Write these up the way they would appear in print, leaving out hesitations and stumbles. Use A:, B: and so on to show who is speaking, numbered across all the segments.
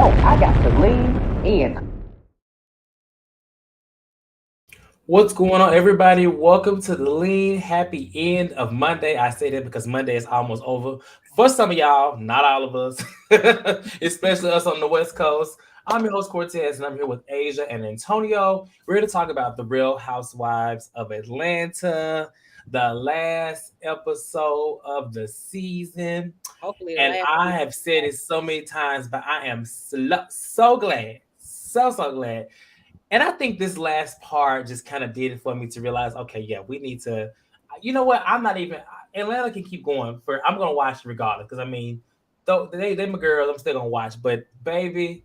A: I got to lean in.
B: What's going on, everybody? Welcome to the lean. Happy end of Monday. I say that because Monday is almost over. For some of y'all, not all of us, especially us on the West Coast. I'm your host, Cortez, and I'm here with Asia and Antonio. We're here to talk about the Real Housewives of Atlanta, the last episode of the season.
C: Hopefully the
B: And
C: last
B: I
C: one.
B: have said it so many times, but I am so glad, so glad. And I think this last part just kind of did it for me to realize, okay, yeah, we need to. You know what? I'm not even. Atlanta can keep going. I'm gonna watch regardless because I mean, though they my girls, I'm still gonna watch. But baby,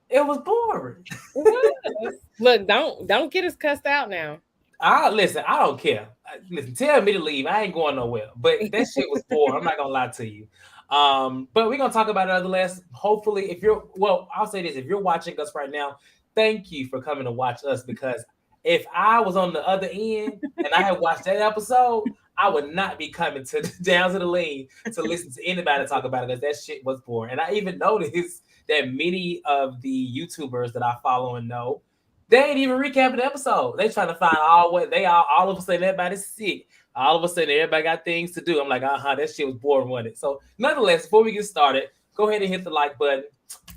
B: it was boring.
C: It was. Look, don't get us cussed out now.
B: I listen. I don't care. Listen, tell me to leave. I ain't going nowhere. But that shit was boring. I'm not gonna lie to you. But we're gonna talk about it nonetheless. Hopefully, if you're well, I'll say this: if you're watching us right now, thank you for coming to watch us because if I was on the other end and I had watched that episode, I would not be coming to down to the lane to listen to anybody talk about it because that shit was boring. And I even noticed that many of the YouTubers that I follow and know they ain't even recapping the episode. They trying to find all of a sudden everybody's sick. All of a sudden everybody got things to do. I'm like, that shit was boring, wasn't it? So nonetheless, before we get started, go ahead and hit the like button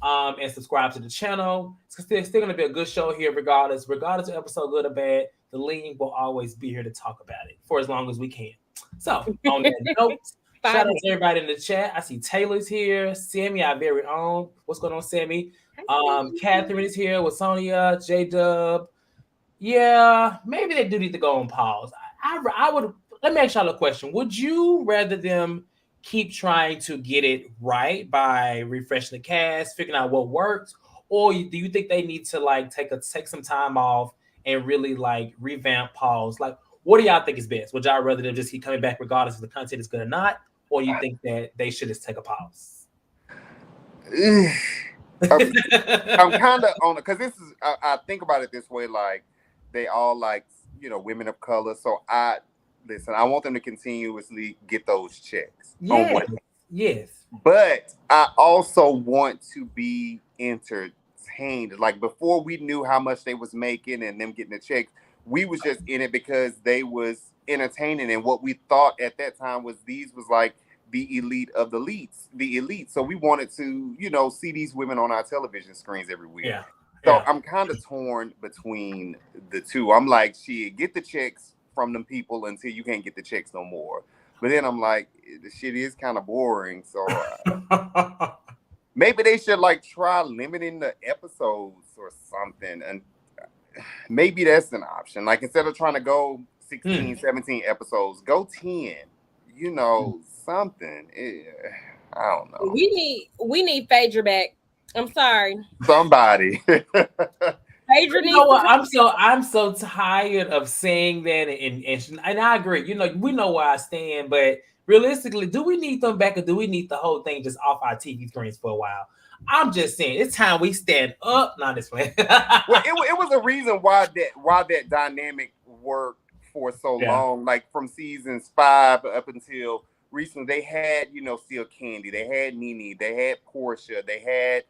B: and subscribe to the channel. It's still gonna be a good show here, regardless of episode good or bad. The lean will always be here to talk about it for as long as we can. So on that note, shout out to everybody in the chat. I see Taylor's here, Sammy, our very own. What's going on, Sammy? Catherine is here with Sonia, J Dub. Yeah, maybe they do need to go on pause. I would let me ask y'all a question. Would you rather them keep trying to get it right by refreshing the cast, figuring out what works, or do you think they need to like take some time off and really like revamp pause? Like, what do y'all think is best? Would y'all rather them just keep coming back regardless if the content is good or not, or you think that they should just take a pause?
D: I'm kind of on it because this is. I think about it this way: like they all like women of color. So I listen. I want them to continuously get those checks on
B: Yes,
D: one,
B: yes,
D: but I also want to be entertained. Like before, we knew how much they was making and them getting the checks. We was just in it because they was entertaining, and what we thought at that time was these was like the elite of the elites, the elite. So we wanted to, see these women on our television screens every week.
B: yeah,
D: So
B: yeah.
D: I'm kind of torn between the two. I'm like, shit, get the checks from them people until you can't get the checks no more. But then I'm like, the shit is kind of boring. So maybe they should like try limiting the episodes or something. And maybe that's an option. Like instead of trying to go 16, 17 episodes, go 10. Something. I don't know.
C: We need Phaedra back. I'm sorry.
D: Somebody.
C: Phaedra
B: You know
C: needs to
B: what?
C: come.
B: I'm so tired of saying that, and I agree. We know where I stand, but realistically, do we need them back, or do we need the whole thing just off our TV screens for a while? I'm just saying, it's time we stand up. Not this way.
D: Well, it was a reason why that dynamic worked for so
B: Yeah.
D: long. Like from seasons 5 up until recently, they had still Kandi, they had Nene, they had Portia, they had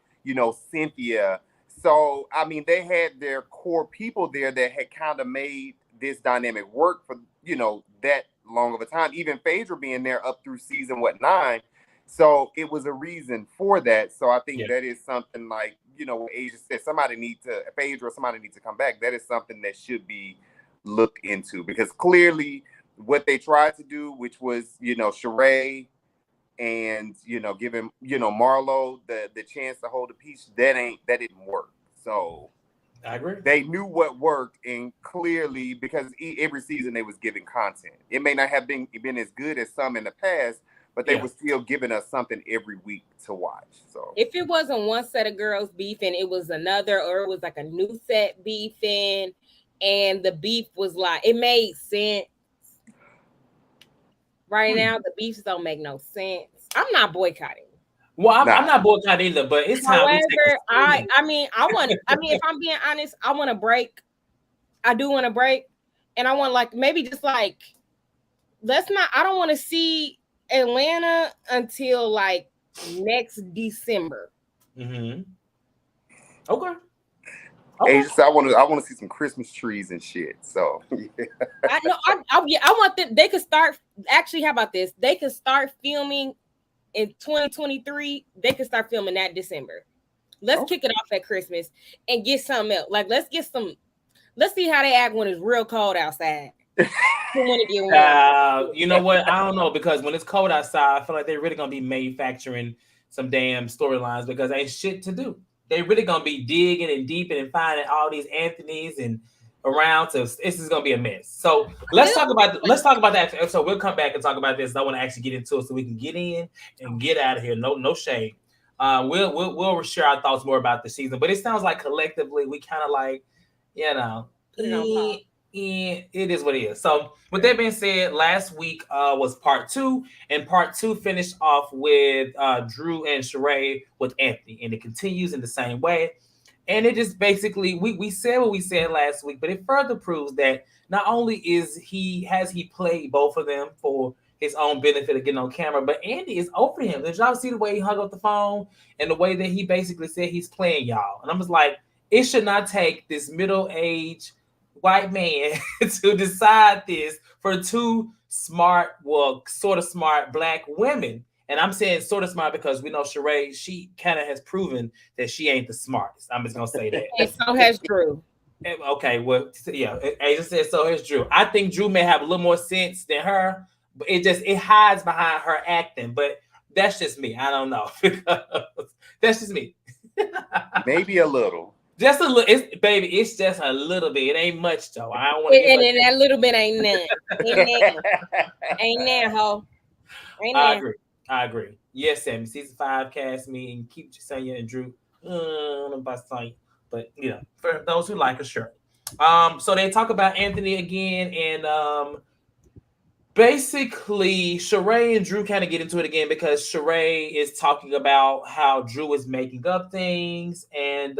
D: Cynthia. So I mean, they had their core people there that had kind of made this dynamic work for that long of a time. Even Phaedra being there up through season 9. So it was a reason for that. So I think
B: Yeah.
D: that is something like, what Asia said, Phaedra, somebody needs to come back. That is something that should be looked into because clearly what they tried to do, which was, Sheree and, giving, Marlo the chance to hold a piece, that didn't work. So
B: I agree.
D: they knew what worked, and clearly because every season they was giving content. It may not have been as good as some in the past, but they were still giving us something every week to watch. So
C: If it wasn't one set of girls beefing, it was another, or it was like a new set beefing, and the beef was like it made sense. Right now, the beefs don't make no sense. I'm not boycotting.
B: Well, I'm not boycotting either, but it's time we take
C: However,
B: a
C: I mean, if I'm being honest, I want a break. I do want a break, and I want like maybe just like let's not. I don't want to see Atlanta until like next December.
B: Mm-hmm. Okay.
D: Hey, just, I want to see some Christmas trees and shit. So yeah.
C: I know. I want them. They could start. Actually, how about this? They could start filming in 2023. They could start filming that December. Let's kick it off at Christmas and get something else. Like let's see how they act when it's real cold outside.
B: You know what? I don't know, because when it's cold outside, I feel like they're really gonna be manufacturing some damn storylines because ain't shit to do. They really gonna be digging and deeping and finding all these Anthonys and around. So this is gonna be a mess. So let's talk about that. So we'll come back and talk about this. I want to actually get into it so we can get in and get out of here. No shade. We'll share our thoughts more about the season, but it sounds like collectively we kind of like, you know, it is what it is. So with that being said, last week was part 2, and part 2 finished off with Drew and Sheree with Anthony, and it continues in the same way. And it just basically we said what we said last week, but it further proves that not only has he played both of them for his own benefit of getting on camera, but Andy is over him. Did y'all see the way he hung up the phone and the way that he basically said he's playing y'all? And I'm just like, it should not take this middle-aged white man to decide this for 2 smart, well, sort of smart black women. And I'm saying sort of smart because we know Sheree, she kind of has proven that she ain't the smartest. I'm just gonna say that.
C: And so has Drew.
B: Okay, well, yeah, Asia said so has Drew. I think Drew may have a little more sense than her, but it hides behind her acting. But that's just me. I don't know. That's just me.
D: Maybe a little.
B: Just a little, it's just a little bit. It ain't much though. I don't want to.
C: And that little bit ain't none. Ain't none, ho. Ain't none.
B: I agree. Yes, Sammy. Season 5 cast me and keep Jasenia and Drew. But you know, for those who like her, sure. So they talk about Anthony again, and basically Sheree and Drew kind of get into it again because Sheree is talking about how Drew is making up things, and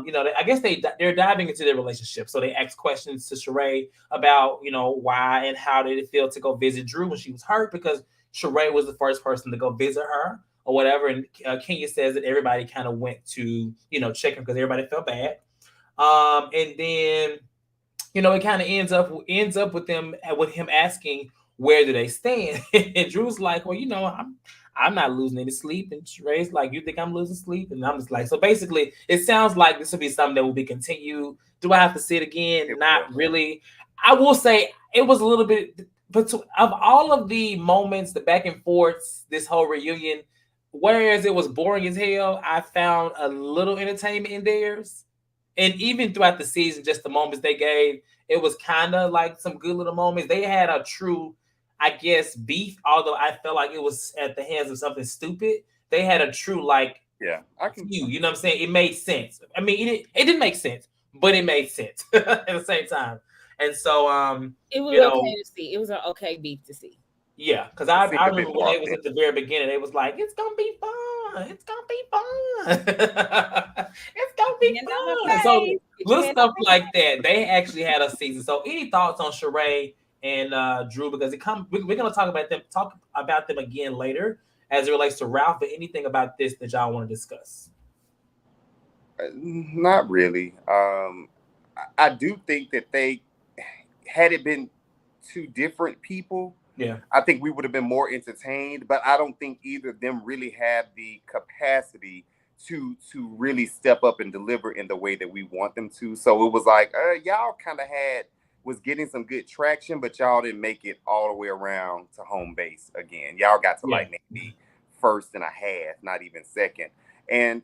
B: you know, I guess they're diving into their relationship. So they ask questions to Sheree about, you know, why and how did it feel to go visit Drew when she was hurt, because Sheree was the first person to go visit her or whatever. And Kenya says that everybody kind of went to, you know, check him because everybody felt bad. And then, you know, it kind of ends up with him asking, where do they stand? And Drew's like, well, you know, I'm not losing any sleep. And Sheree's like, you think I'm losing sleep? And I'm just like, so basically it sounds like this will be something that will be continued. Do I have to see it again? Not really. I will say it was a little bit, but of all of the moments, the back and forths, this whole reunion, whereas it was boring as hell, I found a little entertainment in theirs. And even throughout the season, just the moments they gave, it was kind of like some good little moments. They had a true, I guess, beef, although I felt like it was at the hands of something stupid. They had a true, like,
D: you
B: know what I'm saying? It made sense. I mean, it didn't make sense, but it made sense at the same time. And so,
C: it was okay to see. It was an okay beef to see.
B: Yeah, because I remember when they was at the very beginning, they was like, "It's gonna be fun. It's gonna be fun. It's gonna be fun." So little stuff like that. They actually had a season. So, any thoughts on Sheree and Drew? Because we're gonna talk about them again later as it relates to Ralph. But anything about this that y'all want to discuss?
D: Not really. I do think that had it been 2 different people,
B: yeah,
D: I think we would have been more entertained, but I don't think either of them really have the capacity to really step up and deliver in the way that we want them to. So it was like, y'all kind of was getting some good traction, but y'all didn't make it all the way around to home base again. Y'all got to like maybe first and a half, not even second. And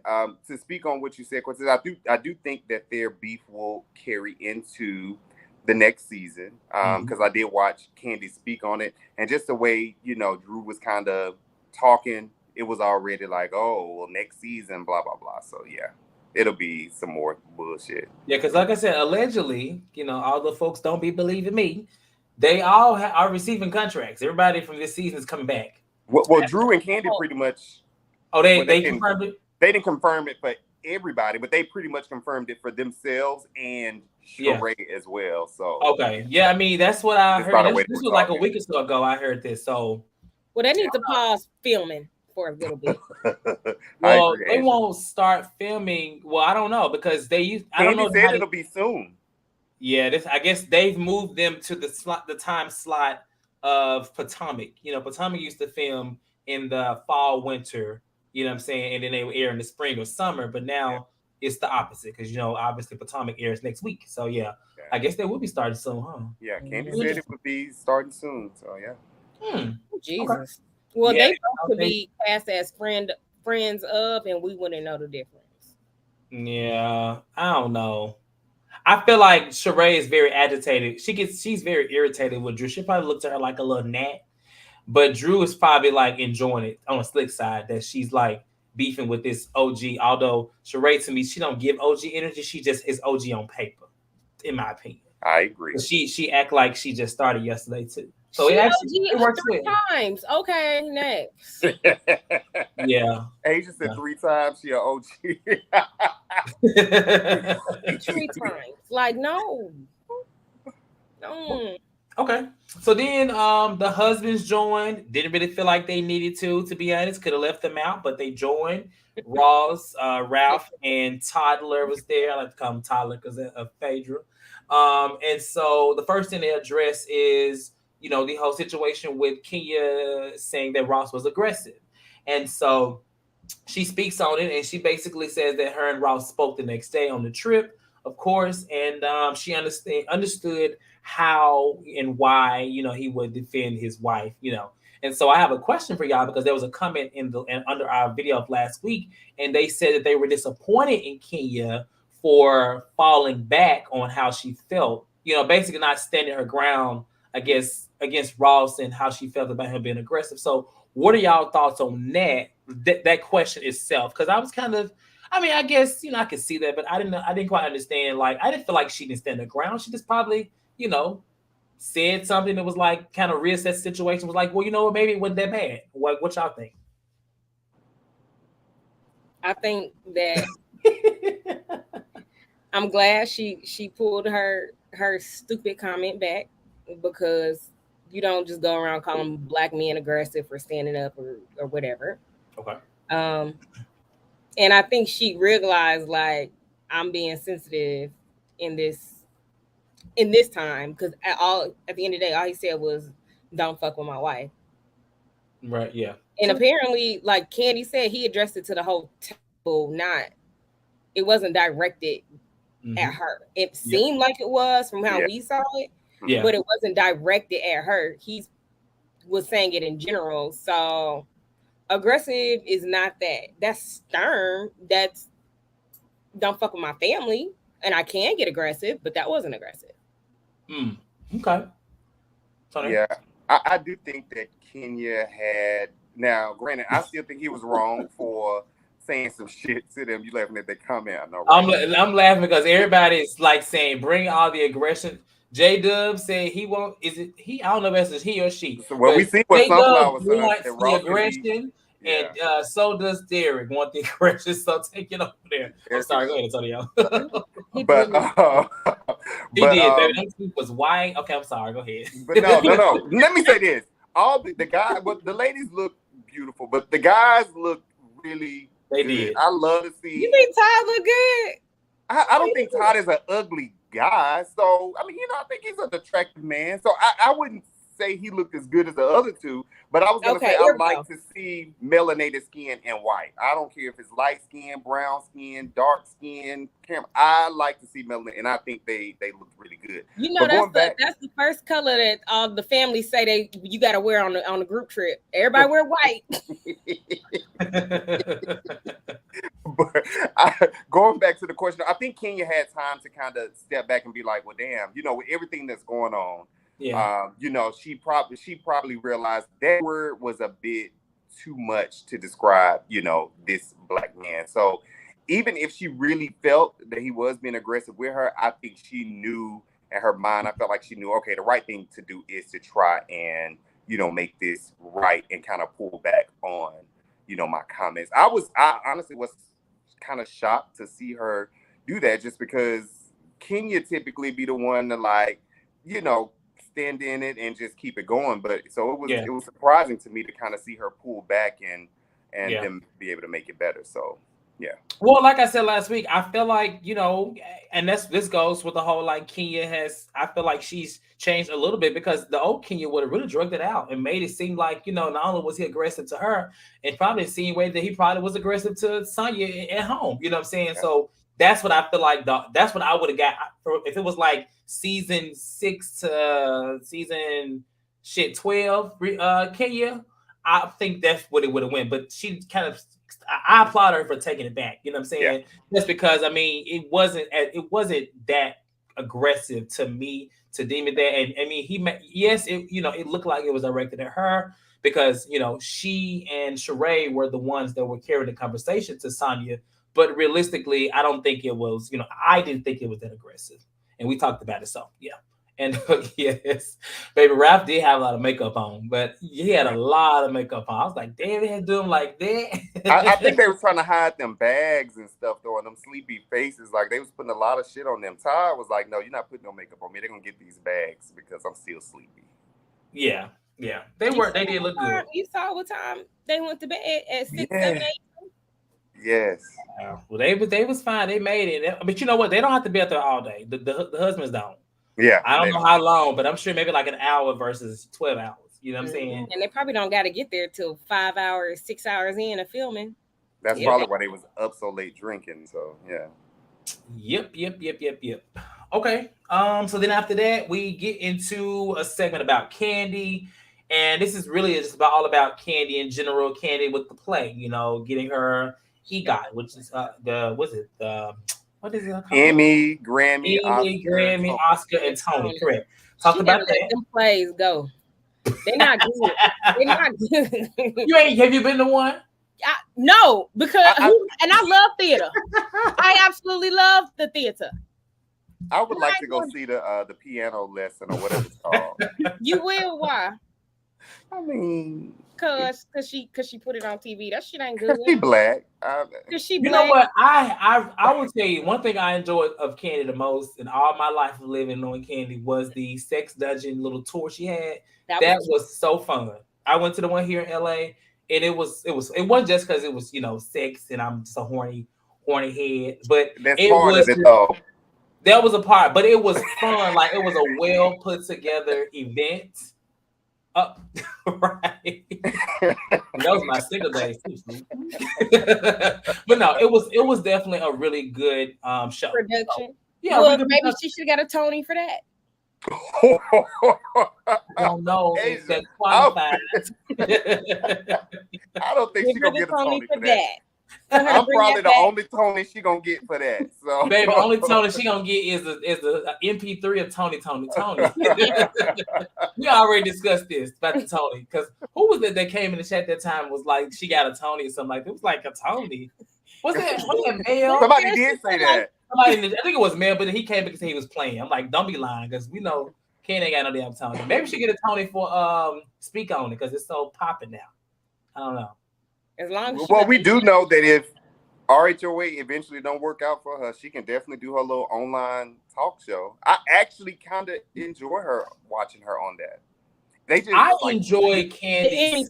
D: to speak on what you said, Cortez, I do think that their beef will carry into the next season, because I did watch Kandi speak on it, and just the way, you know, Drew was kind of talking, it was already like, oh, well, next season, blah blah blah. So yeah, it'll be some more bullshit.
B: Yeah, because like I said, allegedly, you know, all the folks don't be believing me. They all are receiving contracts. Everybody from this season is coming back.
D: Well, Drew and Kandi pretty much.
B: Oh, they confirmed it.
D: They didn't confirm it for everybody, but they pretty much confirmed it for themselves and Sheree as well. So
B: okay, yeah, I mean that's what I heard. This was like a week or so ago. I heard this. So
C: well, they need to pause filming for a little bit.
B: Well,
D: agree,
B: they
D: Angela.
B: won't start filming. Well, I don't know because they use. I don't
D: Kandi
B: know
D: said
B: how
D: it'll be soon.
B: Yeah, I guess they've moved them to the time slot of Potomac. You know, Potomac used to film in the fall, winter. You know what I'm saying, and then they would air in the spring or summer. But now it's the opposite because obviously Potomac airs next week. So yeah, I guess they will be starting soon, huh?
D: Yeah, Kandi said it would be starting soon. So yeah.
C: Jesus.
B: Okay.
C: Well,
B: Yeah,
C: they could be cast as friends of, and we wouldn't know the difference.
B: Yeah, I don't know. I feel like Sheree is very agitated. She's very irritated with Drew. She probably looked at her like a little gnat. But Drew is probably like enjoying it on the slick side that she's like beefing with this OG. Although Sheree to me, she don't give OG energy. She just is OG on paper, in my opinion.
D: I agree.
B: She act like she just started yesterday too. So
C: she
B: it works
C: 3
B: well.
C: times. Okay, next.
B: Yeah.
D: Asia said 3 times she an OG.
C: 3 times. Like no.
B: Okay. So then the husbands joined. Didn't really feel like they needed to be honest. Could have left them out, but they joined. Ross, Ralph, and Toddler was there. I like to call him Toddler because of Phaedra. And so the first thing they address is, the whole situation with Kenya saying that Ross was aggressive. And so she speaks on it, and she basically says that her and Ross spoke the next day on the trip, of course, and she understood how and why he would defend his wife. And so I have a question for y'all because there was a comment under our video of last week, and they said that they were disappointed in Kenya for falling back on how she felt, basically not standing her ground, I guess, against Ross and how she felt about him being aggressive. So what are y'all thoughts on that question itself? Because I was kind of, I guess, I could see that, but I didn't quite understand. Like, I didn't feel like she didn't stand her ground. She just probably, said something that was like kind of reassess the situation. Was like, well, maybe it wasn't that bad. What y'all think?
C: I think that I'm glad she pulled her stupid comment back, because you don't just go around calling black men aggressive for standing up or whatever.
B: Okay.
C: And I think she realized, like, I'm being sensitive in this time, because at the end of the day, all he said was, "Don't fuck with my wife."
B: Right. Yeah.
C: And apparently, like Kandi said, he addressed it to the whole table. It wasn't directed at her. It seemed like it was from how we saw it, but it wasn't directed at her. He was saying it in general. So aggressive is not that. That's stern. That's don't fuck with my family. And I can get aggressive, but that wasn't aggressive.
B: Okay.
D: Sorry. Yeah, I do think that Kenya had. Now, granted, I still think he was wrong for saying some shit to them. You laughing at that comment? I know. Right?
B: I'm laughing because everybody's like saying, "Bring all the aggression." J-Dub said he won't. Is it he? I don't know if it's he or she.
D: So, well, we see what Sunflower
B: wants the aggression, and so does Derek want the aggression. So take it over there. I'm sorry. Go ahead, Antonio.
C: He
B: did.
C: Baby.
B: He was white. Okay, I'm sorry. Go ahead.
D: But no. Let me say this: all the guys, but the ladies look beautiful, but the guys look really.
B: They did.
D: I love to see.
C: You think Todd look good?
D: I don't think Todd is an ugly guy. So, I think he's an attractive man. So, I wouldn't say he looked as good as the other two. But I was going to say I'd like to see melanated skin and white. I don't care if it's light skin, brown skin, dark skin. I like to see melanin, and I think they look really good.
C: That's the first color that all the families say you got to wear on the group trip. Everybody wear white.
D: But going back to the question, I think Kenya had time to kind of step back and be like, well, damn, with everything that's going on, she probably realized that word was a bit too much to describe, this black man. So even if she really felt that he was being aggressive with her, I think she knew in her mind, I felt like she knew, okay, the right thing to do is to try and, make this right and kind of pull back on, my comments. I honestly was kind of shocked to see her do that, just because Kenya typically be the one to stand in it and just keep it going. But so it was surprising to me to kind of see her pull back and them be able to make it better. So yeah.
B: Well, like I said last week, I feel like, you know, and this goes with the whole like Kenya has, I feel like she's changed a little bit because the old Kenya would have really drugged it out and made it seem like, you know, not only was he aggressive to her, it probably seemed way that he probably was aggressive to Sonya at home. You know what I'm saying? Yeah. So that's what I feel like. That's what I would have got if it was like season 6 to season 12, Kenya. I think that's what it would have went. But she kind of, I applaud her for taking it back. You know what I'm saying? Yeah. Just because, I mean, it wasn't that aggressive to me to deem it that. And I mean, it looked like it was directed at her because, you know, she and Sheree were the ones that were carrying the conversation to Sonya. But realistically, I don't think it was, you know, I didn't think it was that aggressive. And we talked about it. So, yeah. And yes, baby, Ralph did have a lot of makeup on, but he had a lot of makeup on. I was like, damn, they had to do him like that.
D: I think they were trying to hide them bags and stuff, though, and them sleepy faces. Like, they was putting a lot of shit on them. Todd was like, no, you're not putting no makeup on me. They're going to get these bags because I'm still sleepy.
B: Yeah. They did look good.
C: You saw what time they went to bed at 6, 7, 8?
D: Yes.
B: Well, they was fine. They made it. But you know what? They don't have to be out there all day. The husbands don't.
D: Yeah.
B: I don't know how long, but I'm sure maybe like an hour versus 12 hours. You know what I'm saying?
C: And they probably don't got to get there till 5 hours, 6 hours in of filming.
D: That's probably why they was up so late drinking. So, yeah.
B: Yep. Okay. So then after that, we get into a segment about Kandi. And this is really just all about Kandi in general. Kandi with the play, you know, getting her EGOT, which is what is it called?
D: Emmy, Grammy,
B: Oscar, and Tony. Correct. Talked about that.
C: Them plays go. They're not good. They're not good.
B: Have you been to one?
C: No, because and I love theater. I absolutely love the theater.
D: I would like to go see the piano lesson or whatever it's called.
C: You will? Why?
D: I mean,
C: cause she put it on TV. That shit ain't good.
D: She black.
C: She black.
B: You know what? I will tell you one thing I enjoyed of Kandi the most in all my life of living knowing Kandi was the sex dungeon little tour she had. That was so fun. I went to the one here in LA, and it wasn't just because it was, you know, sex and I'm just a horny head, but
D: that's part of it though.
B: That was a part, but it was fun. Like it was a well put together event. Right. That was my single day. But no, it was definitely a really good show.
C: Production.
B: So, yeah,
C: well, maybe she should have got a Tony for that.
B: I don't know if that's qualified.
D: I don't think she's gonna get a Tony for that. I'm probably the only Tony she gonna get for that. So,
B: baby, only Tony she gonna get is the MP3 of Tony. We already discussed this about the Tony because who was it that came in the chat that time was like she got a Tony or something like that. It was like a Tony. Was that male?
D: Somebody did say that.
B: I think it was male, but he came because he was playing. I'm like, don't be lying because we know Ken ain't got no damn Tony. Maybe she get a Tony for Speak On It because it's so popping now. I don't know.
C: As long as
D: we do know that if RHOA eventually don't work out for her, she can definitely do her little online talk show. I actually kind of enjoy her watching her on that. I
B: enjoy Kandi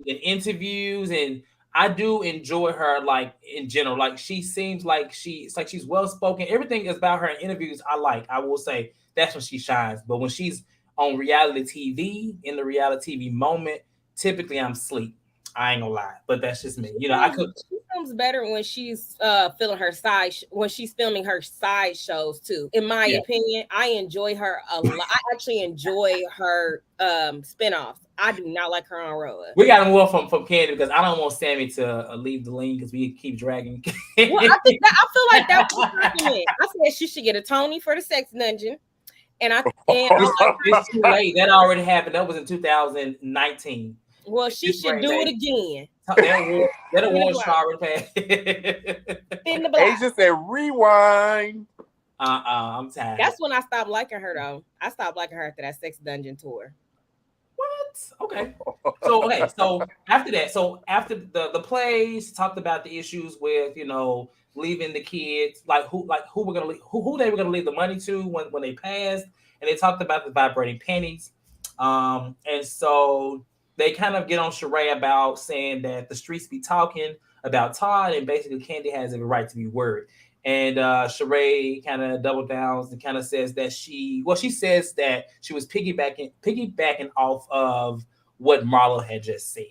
B: in interviews, and I do enjoy her like in general. Like she seems like she's well spoken. Everything is about her in interviews. I will say that's when she shines. But when she's on reality TV, in the reality TV moment, typically I'm asleep. I ain't gonna lie, but that's just me. You know,
C: She comes better when she's filming her side shows too. In my opinion, I enjoy her a lot. I actually enjoy her spinoffs. I do not like her on RHOA.
B: We got to move from Kandi because I don't want Sammy to leave the lane because we keep dragging.
C: Well, I feel like that was the argument. I said she should get a Tony for the sex dungeon.
B: It's too late. That already happened. That was in 2019.
C: Well, she should do it again.
B: That award already passed.
D: Asia said rewind.
B: I'm tired.
C: That's when I stopped liking her though. I stopped liking her after that sex dungeon tour.
B: What? Okay. So after that, after the plays talked about the issues with, you know, leaving the kids, who they were gonna leave the money to when they passed, and they talked about the vibrating pennies. And so they kind of get on Sheree about saying that the streets be talking about Todd, and basically Kandi has every right to be worried. And Sheree kind of double downs and kind of says that she says that she was piggybacking off of what Marlo had just said.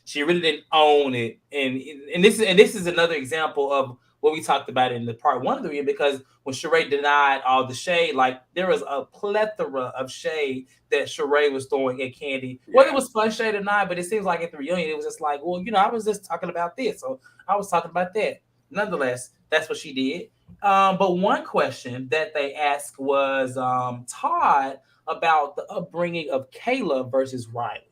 B: She really didn't own it, and this is another example of what we talked about in the part one of the video, because when Sheree denied all the shade, like there was a plethora of shade that Sheree was throwing at Kandi. Yeah. Whether it was fun shade or not, but it seems like at the reunion it was just like, well, I was just talking about this, so I was talking about that. Nonetheless, that's what she did. But one question that they asked was Todd about the upbringing of Kayla versus Riley.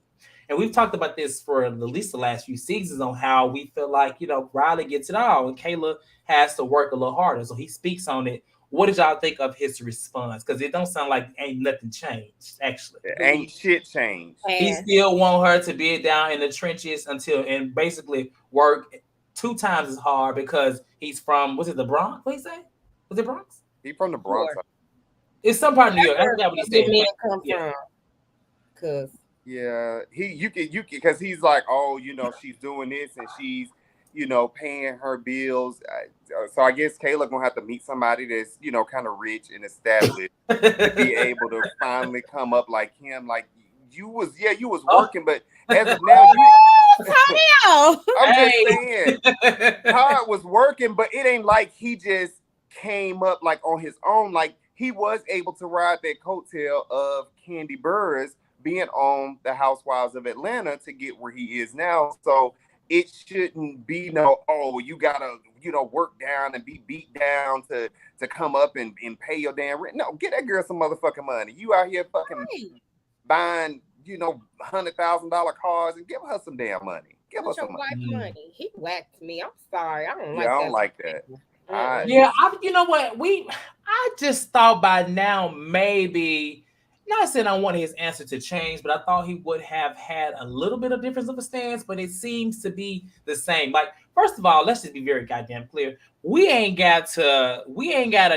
B: And we've talked about this for at least the last few seasons on how we feel like, Riley gets it all and Kayla has to work a little harder. So he speaks on it. What did y'all think of his response? Because it don't sound like ain't nothing changed, actually.
D: Ain't shit changed.
B: He still want her to be down in the trenches and basically work 2 times as hard because he's from, was it the Bronx? What he say? Was it Bronx?
D: He's from the Bronx.
C: Sure.
B: It's some part of New York. I forgot what he said.
C: Men come from. Cause
D: yeah, you can because he's like, oh, she's doing this and she's, paying her bills. So I guess Kayla gonna have to meet somebody that's, kind of rich and established to be able to finally come up like him. Like you was working, but as of now, I'm just saying, Todd was working, but it ain't like he just came up like on his own. Like he was able to ride that coattail of Kandi Burruss being on the Housewives of Atlanta to get where he is now. So it shouldn't be you gotta, work down and be beat down to come up and pay your damn rent. No, get that girl some motherfucking money. You out here fucking buying, $100,000 cars and give her some damn money. Give her some
C: money. He whacked me. I'm sorry. I don't like that.
B: You know what? I just thought by now maybe, not saying I wanted his answer to change, but I thought he would have had a little bit of difference of a stance, but it seems to be the same. Like, first of all, let's just be very goddamn clear. We ain't got to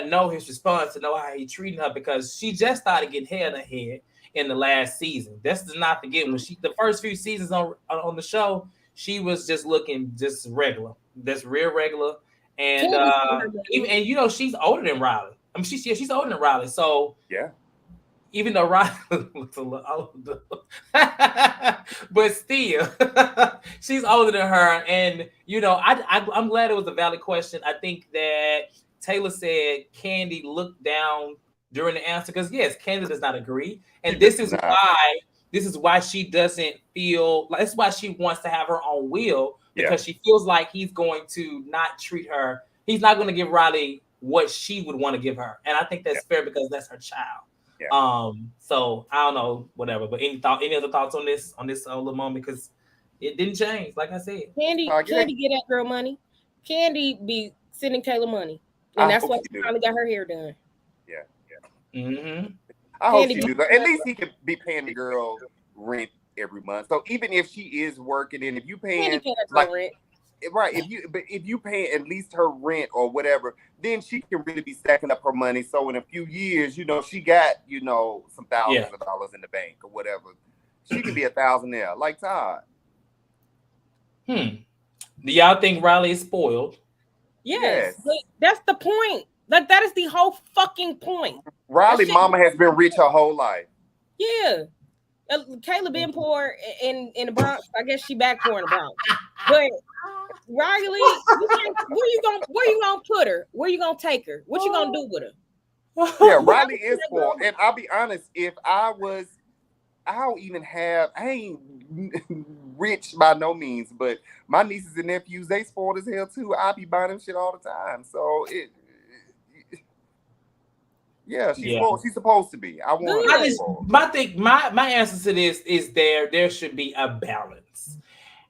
B: know his response to know how he treated her, because she just started getting head ahead in the last season. Let's not forget when the first few seasons on the show, she was just looking just regular, just real regular. And she's older than Riley. I mean, she's older than Riley. So
D: yeah.
B: Even though Riley looks a little older, but still, she's older than her. And I'm glad it was a valid question. I think that Taylor said Kandi looked down during the answer because yes, Kandi does not agree, and this is why she doesn't feel like. That's why she wants to have her own will, because she feels like he's going to not treat her. He's not going to give Riley what she would want to give her, and I think that's fair because that's her child. Yeah. So I don't know, whatever. But any other thoughts on this little moment? Because it didn't change, like I said.
C: Kandi get that girl money. Kandi be sending Kayla money, and that's why she finally got her hair done.
D: Yeah. Mm-hmm. I hope she do that. At least he could be paying the girl rent every month. So even if she is working, and if you paying rent. Right, if you pay at least her rent or whatever, then she can really be stacking up her money. So in a few years, she got some thousands of dollars in the bank or whatever. She can be a thousandaire like Todd.
B: Do y'all think Riley is spoiled?
C: Yes. But that's the point. Like that is the whole fucking point.
D: Riley mama has been rich her whole life.
C: Yeah. Kayla been poor in the Bronx. I guess she back poor in the Bronx. But Riley, where you gonna put her? Where you gonna take her? What you gonna do with her?
D: Yeah, Riley is poor. And I'll be honest, if I ain't rich by no means, but my nieces and nephews, they spoiled as hell too. I'll be buying them shit all the time. So she's supposed to be.
B: My answer to this is there should be a balance.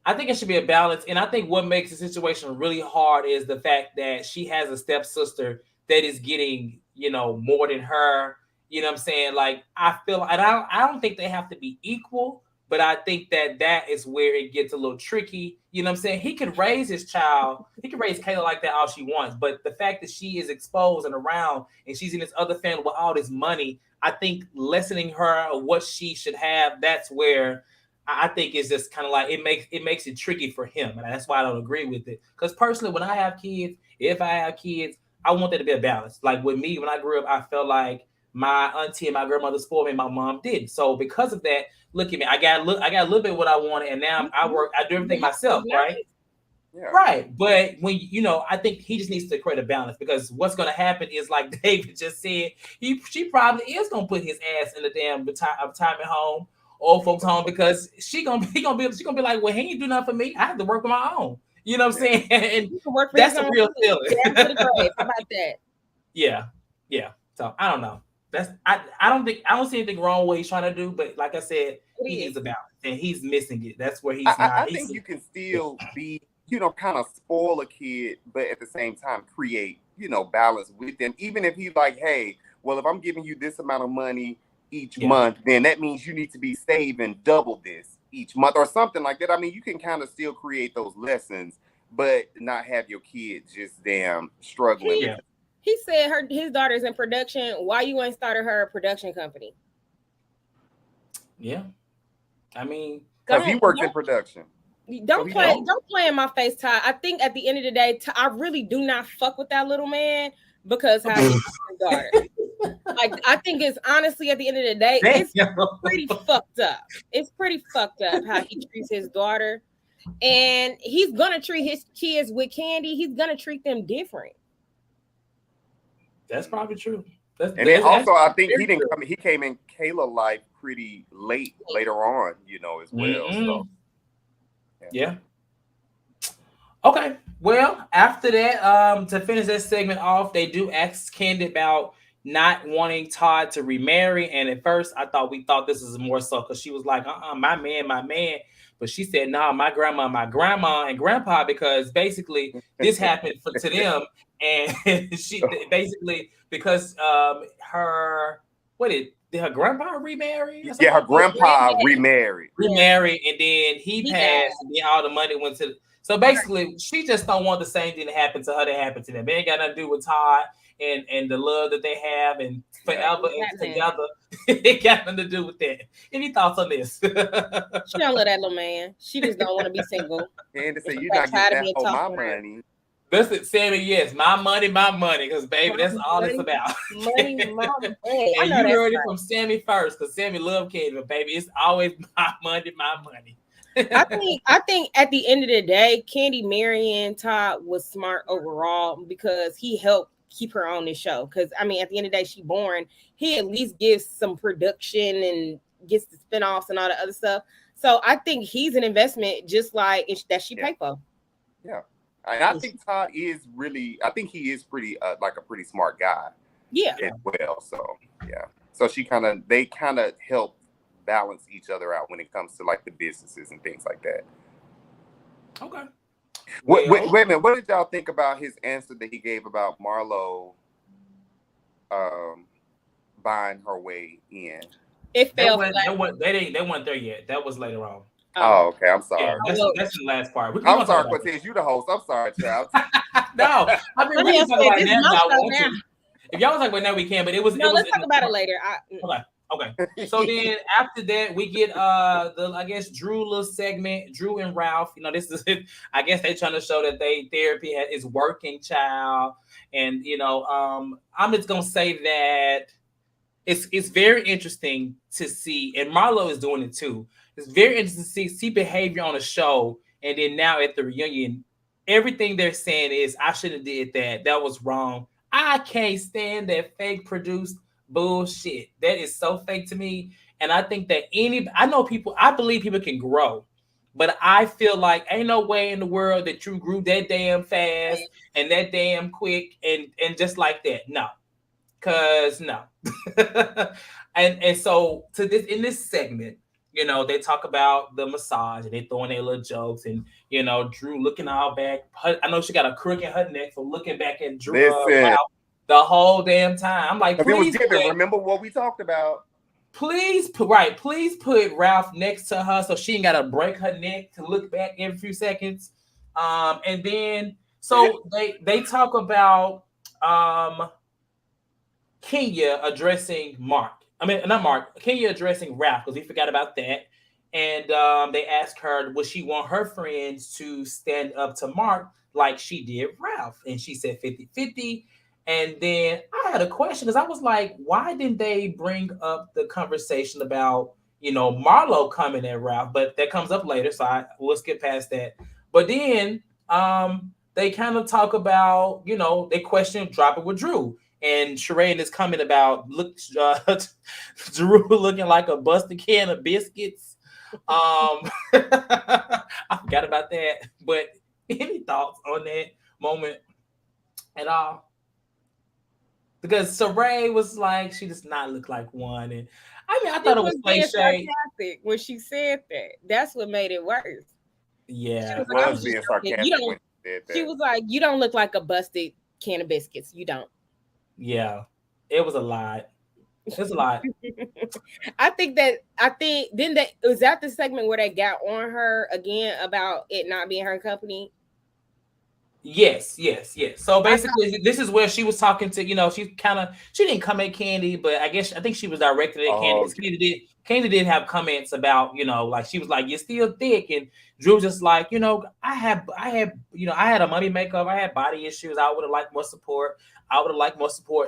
B: I think it should be a balance, and I think what makes the situation really hard is the fact that she has a stepsister that is getting, more than her. You know what I'm saying? Like I feel, and I don't think they have to be equal, but I think that is where it gets a little tricky. You know what I'm saying? He could raise his child, he can raise Kayla like that all she wants, but the fact that she is exposed and around, and she's in this other family with all this money, I think lessening her of what she should have, that's where I think it's just kind of like it makes it tricky for him, and that's why I don't agree with it. Because personally, when I have kids, if I have kids, I want there to be a balance. Like with me, when I grew up, I felt like my auntie and my grandmother spoiled me, and my mom didn't. So because of that, look at me. I got a little bit of what I wanted, and now I do everything myself, right?
D: Yeah.
B: Right. But when I think he just needs to create a balance, because what's going to happen is, like David just said, she probably is going to put his ass in the damn retirement home, old folks home, because she gonna be like, well, he ain't do nothing for me. I have to work on my own. You know what I'm saying? And that's a real feeling.
C: Down to the grave. How about that?
B: Yeah. So I don't know. I don't see anything wrong with what he's trying to do, but like I said, he needs a balance, and he's missing it. That's where he's not.
D: I think you can still be, kind of spoil a kid, but at the same time create, balance with them. Even if he's like, hey, well, if I'm giving you this amount of money each month, then that means you need to be saving double this each month or something like that. I mean, you can kind of still create those lessons, but not have your kid just damn struggling.
C: He said his daughter's in production. Why you ain't started her a production company?
B: Yeah. I mean,
D: because he works in production.
C: Don't play in my face, Ty. I think at the end of the day, I really do not fuck with that little man because how he treats his daughter. Like, I think it's honestly at the end of the day, it's pretty fucked up. It's pretty fucked up how he treats his daughter, and he's gonna treat his kids with Kandi. He's gonna treat them different.
B: That's probably true.
D: I think he didn't come. He came in Kayla's life pretty later on, as well.
B: Mm-hmm.
D: So.
B: Yeah. Okay. Well, after that, to finish that segment off, they do ask Kandi about not wanting Todd to remarry. And at first, we thought this was more so because she was like, my man. But she said, no, my grandma and grandpa, because basically this happened to them. And she basically, because did her grandpa remarry?
D: Yeah, her grandpa remarried.
B: And then he passed, and then all the money went to. So basically, she just don't want the same thing to happen to her that happened to them. It ain't got nothing to do with Todd and the love that they have and forever and together. It got nothing to do with that. Any thoughts on this?
C: She don't love that little man. She just don't want to be single.
D: And to say you're not getting that my money.
B: Listen, Sammy, yes, my money, because baby, that's all it's about.
C: Money.
B: And you heard it from Sammy first, because Sammy loved Kandi, but baby, it's always my money.
C: I think at the end of the day, Kandi marrying Todd was smart overall because he helped keep her on this show. Because at the end of the day, she born. He at least gives some production and gets the spinoffs and all the other stuff. So I think he's an investment, just like that she paid for.
D: Yeah. And I think Todd is really, he is pretty, like a pretty smart guy.
C: Yeah.
D: As well. So, yeah. So they kind of help balance each other out when it comes to like the businesses and things like that.
B: Okay.
D: Wait a minute. What did y'all think about his answer that he gave about Marlo buying her way in?
C: It fell.
B: They weren't there yet. That was later on.
D: Oh, okay. I'm sorry.
B: Yeah, that's the last part.
D: I'm sorry, Cortez. You the host. I'm sorry, child.
B: No, we can talk about it now. If y'all was like, now we can. But it was.
C: No, let's talk about it later.
B: Okay. So then after that, we get Drew little segment. Drew and Ralph. This is. I guess they trying to show that therapy is working, child. And I'm just gonna say that it's very interesting to see, and Marlo is doing it too. It's very interesting to see behavior on a show, and then now at the reunion, everything they're saying is, I should have did that. That was wrong. I can't stand that fake produced bullshit. That is so fake to me. And I think that I believe people can grow, but I feel like ain't no way in the world that you grew that damn fast and that damn quick and just like that. No, cause no. and so in this segment, they talk about the massage and they throwing their little jokes and, Drew looking all back. I know she got a crook in her neck for looking back at Drew the whole damn time. I'm like, please.
D: Remember what we talked about.
B: Please put Ralph next to her so she ain't got to break her neck to look back every few seconds. And then, so they talk about Kenya addressing Mark. Not Mark. Kenya addressing Ralph because he forgot about that. and they asked her, would she want her friends to stand up to Mark like she did Ralph? And she said 50-50. And then I had a question because I was like, why didn't they bring up the conversation about, Marlo coming at Ralph? But that comes up later, so we'll skip past that. But then they kind of talk about, they question drop it with Drew. And Sheree is coming about Drew looking like a busted can of biscuits. I forgot about that. But any thoughts on that moment at all? Because Sheree was like, she does not look like one. And I mean, I thought it was cliche
C: when she said that. That's what made it worse.
B: Yeah,
D: it was being sarcastic.
C: She was like, you don't look like a busted can of biscuits. You don't.
B: Yeah, it was a lot. It's a lot.
C: I think then was that the segment where they got on her again about it not being her company.
B: Yes. So basically, this is where she was talking to, she didn't come at Kandi, but I think she was directed at Kandi. Kandi did have comments about, like she was like, you're still thick. And Drew just like, I had a money makeup. I had body issues. I would have liked more support.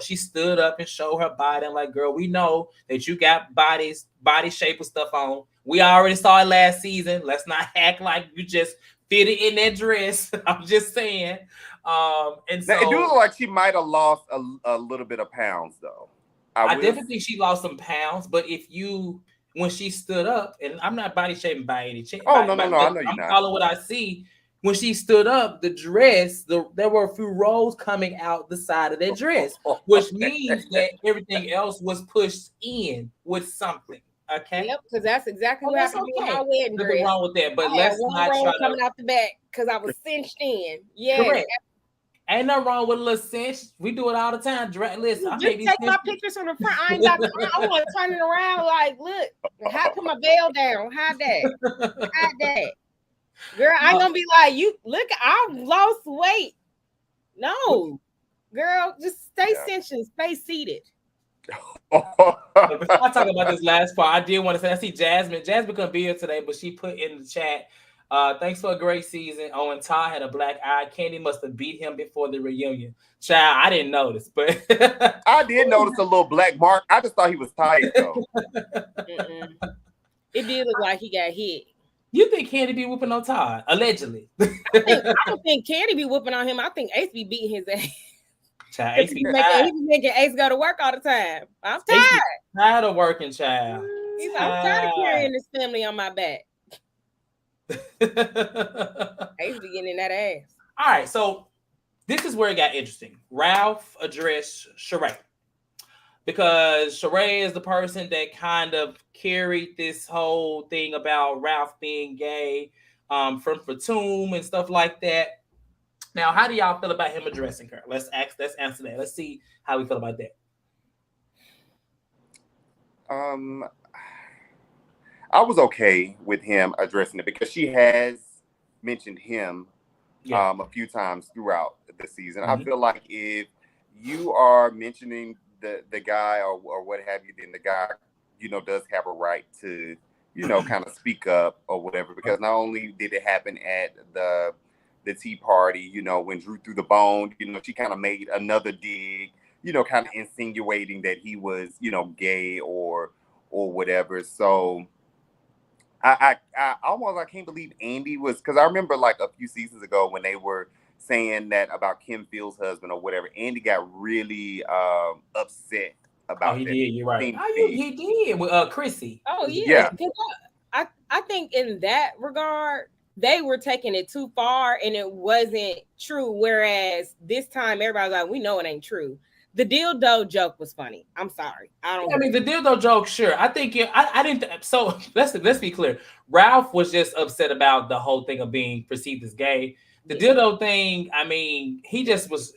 B: She stood up and showed her body. I'm like, girl, we know that you got body shape of stuff on. We already saw it last season. Let's not act like you just fit it in that dress. I'm just saying. And so
D: it do look like she might have lost a little bit of pounds, though.
B: I definitely think she lost some pounds, but when she stood up, and I'm not body shaming by any chance.
D: Oh, no, I know you're
B: I'm
D: not.
B: following what I see. When she stood up, the dress, there were a few rolls coming out the side of that dress, which means that everything else was pushed in with something. Okay.
C: Yep, because that's exactly what happened with my wedding dress.
B: Nothing wrong with that, but let's not
C: try coming out the back because I was cinched in. Yeah,
B: correct. Ain't nothing wrong with a little cinch. We do it all the time. Listen,
C: just take my pictures from the front. I ain't got I want to turn it around. Like, look, how put my veil down? Hide that. Girl, I ain't gonna be like, you look, I lost weight. No, girl, just stay cinched and stay seated.
B: Before I talk about this last part, I did want to say I see Jasmine. Jasmine couldn't be here today, but she put in the chat, thanks for a great season. Owen Todd had a black eye. Kandi must have beat him before the reunion. Child, I didn't notice, but
D: I did notice a little black mark. I just thought he was tired though.
C: It did look like he got hit.
B: You think Kandi be whooping on Todd? Allegedly.
C: I don't think Kandi be whooping on him. I think Ace be beating his ass.
B: Child,
C: he be making Ace go to work all the time. I'm tired.
B: Tired of working, child.
C: I'm tired of carrying this family on my back. Ace be getting in that ass.
B: All right, so this is where it got interesting. Ralph addressed Sheree because Sheree is the person that kind of carried this whole thing about Ralph being gay from Fatum and stuff like that. Now, how do y'all feel about him addressing her? Let's answer that. Let's see how we feel about that.
D: I was okay with him addressing it because she has mentioned him a few times throughout the season. Mm-hmm. I feel like if you are mentioning the guy or what have you, then the guy, does have a right to, kind of speak up or whatever, because not only did it happen at the tea party, when Drew threw the bone, she kind of made another dig, kind of insinuating that he was, gay or whatever. So I almost, I can't believe Andy was, because I remember like a few seasons ago when they were saying that about Kim Phil's husband or whatever, Andy got really upset about
B: he
D: that.
B: did, you're right. He did with Chrissy.
C: Oh, yeah. I think in that regard, they were taking it too far and it wasn't true. Whereas this time, everybody's like, we know it ain't true. The dildo joke was funny. I'm sorry.
B: I mean, the dildo joke, sure. I think I didn't. So let's be clear. Ralph was just upset about the whole thing of being perceived as gay. The dildo thing, I mean, he was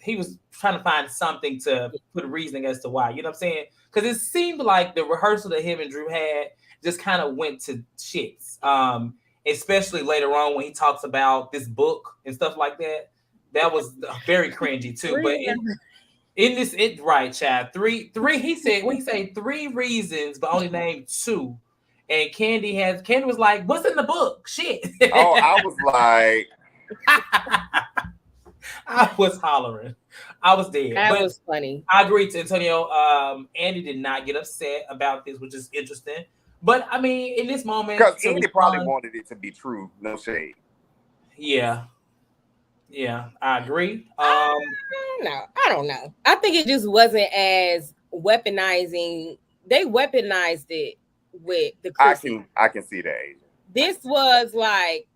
B: trying to find something to put a reasoning as to why. You know what I'm saying? Because it seemed like the rehearsal that him and Drew had just kind of went to shits. Especially later on when he talks about this book and stuff like that. That was very cringy too. But in this, right, Chad, three. He said, three reasons, but only named two. And Kandi was like, "What's in the book?" Shit.
D: Oh, I was like,
B: I was hollering. I was dead.
C: That was funny.
B: I agree to Antonio. Andy did not get upset about this, which is interesting. But I mean, in this moment,
D: because Andy probably wanted it to be true. No shade.
B: Yeah, I agree.
C: I don't know. I think it just wasn't as weaponizing. They weaponized it with the Chrissy.
D: I can see that.
C: This was like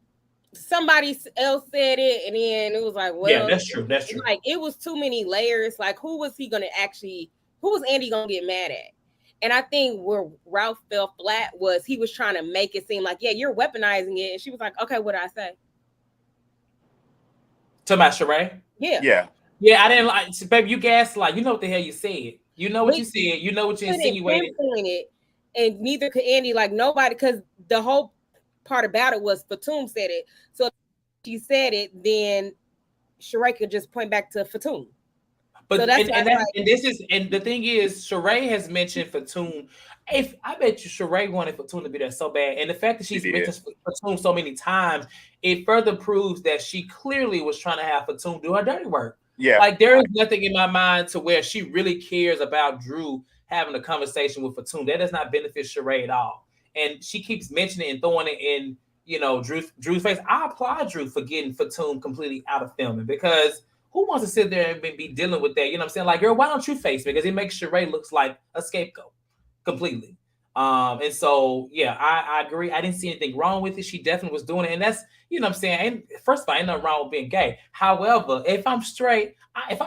C: somebody else said it, and then it was like, well,
B: yeah, that's true. That's true.
C: Like it was too many layers. Like who was Andy gonna get mad at? And I think where Ralph fell flat was he was trying to make it seem like, yeah, you're weaponizing it, and she was like, okay, what did I say?
B: To my Sheree?
C: Yeah.
B: I didn't like, baby. You gaslight. You know what the hell you said. You know what you said. You know what you insinuated.
C: And neither could Andy. Like nobody, because the whole part about it was Fatum said it. So if she said it, then Sheree could just point back to Fatum.
B: But
C: so that's
B: and the thing is, Sheree has mentioned Fatum. If I bet you Sheree wanted Fatum to be there so bad, and the fact that she's mentioned Fatum so many times, it further proves that she clearly was trying to have Fatum do her dirty work.
D: Yeah,
B: like there is nothing in my mind to where she really cares about Drew having a conversation with Fatum. That does not benefit Sheree at all. And she keeps mentioning it and throwing it in, Drew's face. I applaud Drew for getting Fatum completely out of filming, because who wants to sit there and be dealing with that? You know what I'm saying? Like, girl, why don't you face it? Because it makes Sheree looks like a scapegoat completely. And so, yeah, I agree. I didn't see anything wrong with it. She definitely was doing it. And that's, you know what I'm saying? And first of all, ain't nothing wrong with being gay. However, if I'm straight, if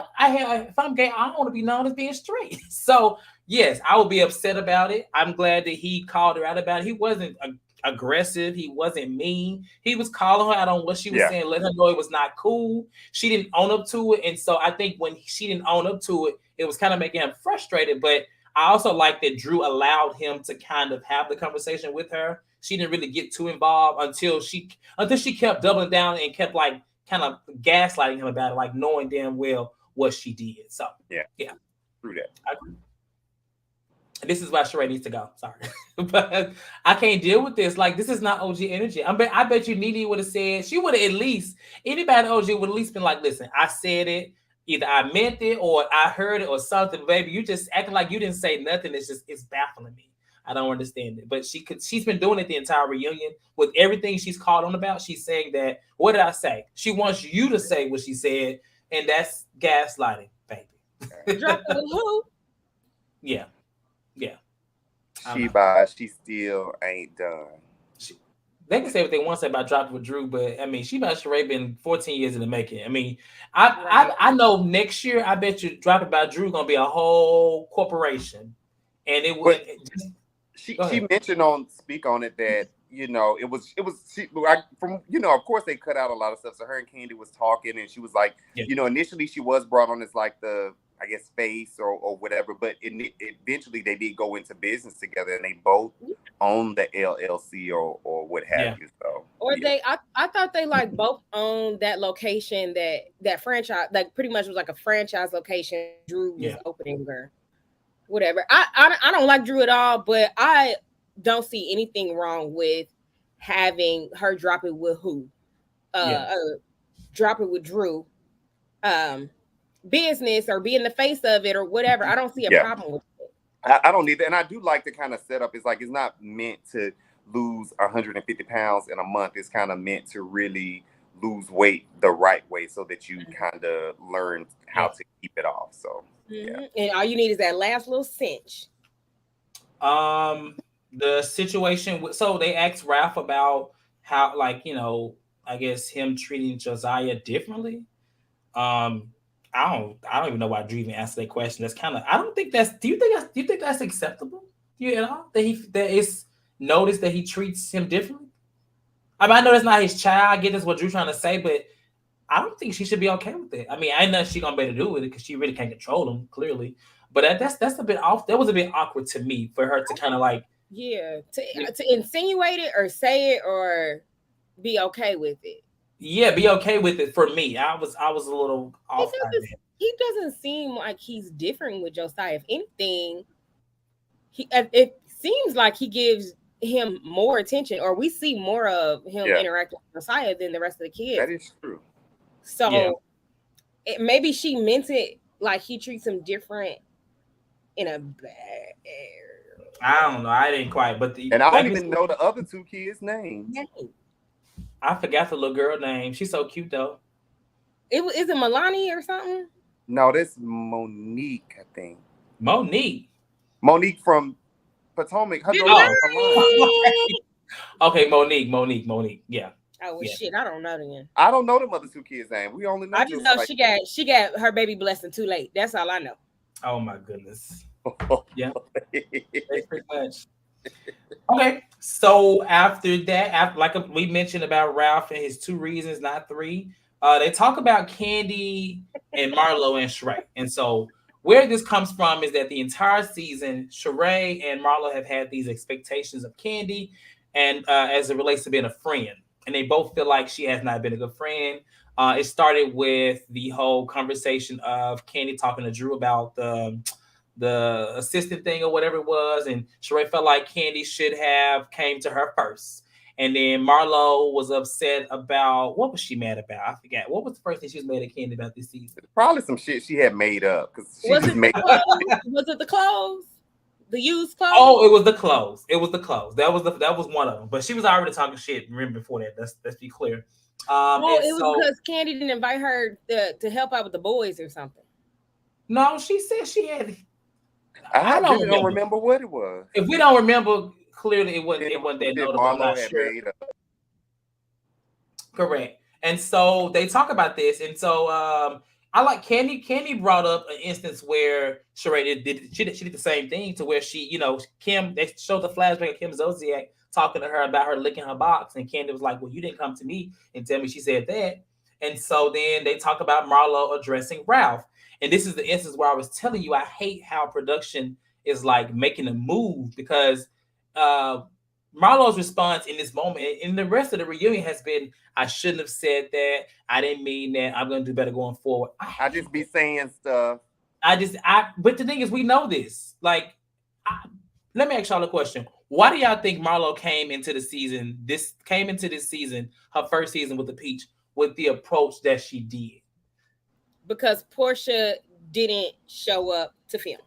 B: I'm gay, I don't want to be known as being straight. So, yes, I would be upset about it. I'm glad that he called her out about it. He wasn't aggressive. He wasn't mean. He was calling her out on what she was saying, let her know it was not cool. She didn't own up to it. And so I think when she didn't own up to it, it was kind of making him frustrated. But I also like that Drew allowed him to kind of have the conversation with her. She didn't really get too involved until she kept doubling down and kept like kind of gaslighting him about it, like knowing damn well what she did. So yeah,
D: through that.
B: I agree. This is why Sheree needs to go. Sorry, but I can't deal with this. Like, this is not OG energy. I bet you Nene would have said, she would have at least, anybody OG would at least been like, listen, I said it. Either I meant it or I heard it or something, baby. You just acting like you didn't say nothing. It's baffling me. I don't understand it. But she's been doing it the entire reunion with everything she's called on about. She's saying that, what did I say? She wants you to say what she said, and that's gaslighting, baby.
C: Drop it with who?
B: Yeah.
D: She still ain't done.
B: They can say what they want to say about dropping with Drew, but I mean, she about Sheree been 14 years in the making. I mean, I know next year, I bet you dropping about Drew gonna be a whole corporation, and it would.
D: She mentioned speak on it that it was of course they cut out a lot of stuff. So her and Kandi was talking, and she was like, initially she was brought on as like the, I guess, face or whatever, but eventually they did go into business together, and they both own the LLC or what have you. So,
C: I thought they like both owned that location, that franchise, like pretty much was like a franchise location. Drew was opening her, whatever. I don't like Drew at all, but I don't see anything wrong with having her drop it with drop it with Drew. Business or being the face of it or whatever. I don't see a problem with it.
D: I don't need that. And I do like the kind of setup. It's like, it's not meant to lose 150 pounds in a month. It's kind of meant to really lose weight the right way so that you kind of learn how to keep it off. So,
C: And all you need is that last little cinch.
B: The situation, so they asked Ralph about how, like, I guess him treating Josiah differently. I don't even know why Drew even asked that question. That's kind of, I don't think that's, do you think that's acceptable? That it's noticed that he treats him differently? I mean, I know that's not his child. I get that's what Drew's trying to say, but I don't think she should be okay with it. I mean, I know she's gonna be able to do with it because she really can't control him, clearly. But that's a bit off. That was a bit awkward to me for her to kind of like,
C: to insinuate it or say it or be okay with it.
B: Yeah, be okay with it. For me, I was a little off.
C: He doesn't seem like he's different with Josiah. If anything, it seems like he gives him more attention, or we see more of him interacting with Messiah than the rest of the kids.
D: That is true.
C: So maybe she meant it like he treats him different in a bad.
B: I don't know. I didn't quite, but
D: and I don't even know the other two kids' names.
B: I forgot the little girl name. She's so cute though.
C: Is it Milani or something?
D: No, that's Monique, I think.
B: Monique
D: from Potomac. Her
B: okay, Monique. Yeah.
C: Oh shit! I don't know then.
D: I don't know the other two kids' name. We only know.
C: I just know she got her baby blessing too late. That's all I know.
B: Oh my goodness. Yeah. That's pretty much. Okay, so after that, like we mentioned about Ralph and his 2 reasons, not 3. They talk about Kandi and Marlo and Sheree, and so where this comes from is that the entire season, Sheree and Marlo have had these expectations of Kandi, and as it relates to being a friend, and they both feel like she has not been a good friend. It started with the whole conversation of Kandi talking to Drew about the assistant thing or whatever it was, and Sheree felt like Kandi should have came to her first. And then Marlo was upset about, what was she mad about? I forgot. What was the first thing she was mad at Kandi about this season?
D: Probably some shit she had made up.
C: Was it the clothes? The used clothes?
B: Oh, it was the clothes. That was one of them. But she was already talking shit. Remember before that. Let's be clear.
C: It was because Kandi didn't invite her to help out with the boys or something.
B: No, she said she had.
D: I don't remember what it was.
B: If we don't remember, clearly it wasn't that notable. I'm not sure. Correct. And so they talk about this, and so I like Kandi. Kandi brought up an instance where Sheree did the same thing, to where she, Kim. They showed the flashback of Kim Zolciak talking to her about her licking her box, and Kandi was like, "Well, you didn't come to me and tell me she said that." And so then they talk about Marlo addressing Ralph. And this is the instance where I was telling you I hate how production is like making a move, because Marlo's response in this moment and the rest of the reunion has been, I shouldn't have said that. I didn't mean that. I'm going to do better going forward.
D: I just be saying stuff.
B: But the thing is, we know this. Like, let me ask y'all a question. Why do y'all think Marlo came into this season, her first season with the Peach, with the approach that she did?
C: Because Portia didn't show up to film.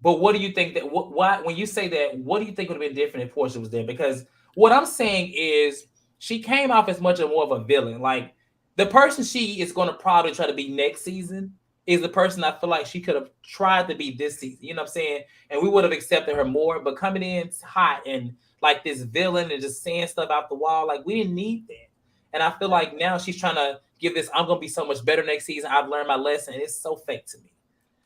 B: But what do you think that? Why, when you say that, what do you think would have been different if Portia was there? Because what I'm saying is, she came off as much more of a villain. Like, the person she is going to probably try to be next season is the person I feel like she could have tried to be this season. You know what I'm saying? And we would have accepted her more. But coming in hot and like this villain and just saying stuff out the wall, like, we didn't need that. And I feel like now she's trying to give this, I'm going to be so much better next season. I've learned my lesson. And it's so fake to me.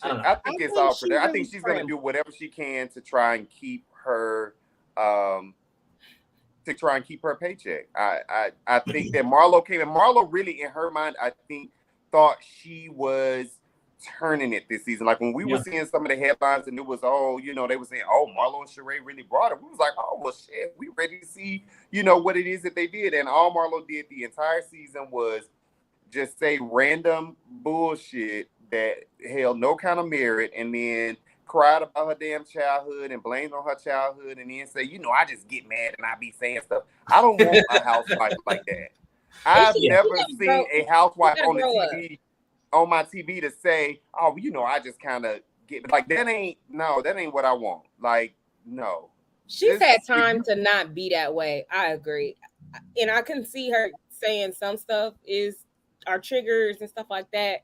B: I don't know.
D: I think it's all for that. I think she's going to do whatever she can to try and keep her paycheck. I think that Marlo came, and Marlo really, in her mind, I think, thought she was turning it this season. Like when we were seeing some of the headlines, and it was, they were saying, Marlo and Sheree really brought it. We was like, well, shit, we ready to see, what it is that they did. And all Marlo did the entire season was just say random bullshit that held no kind of merit, and then cried about her damn childhood and blamed on her childhood, and then say, I just get mad and I be saying stuff. I don't want a housewife like that. I've never seen a housewife on my TV to say, I just kind of get like that ain't what I want. Like, no.
C: She's had time to not be that way. I agree. And I can see her saying some stuff is our triggers and stuff like that.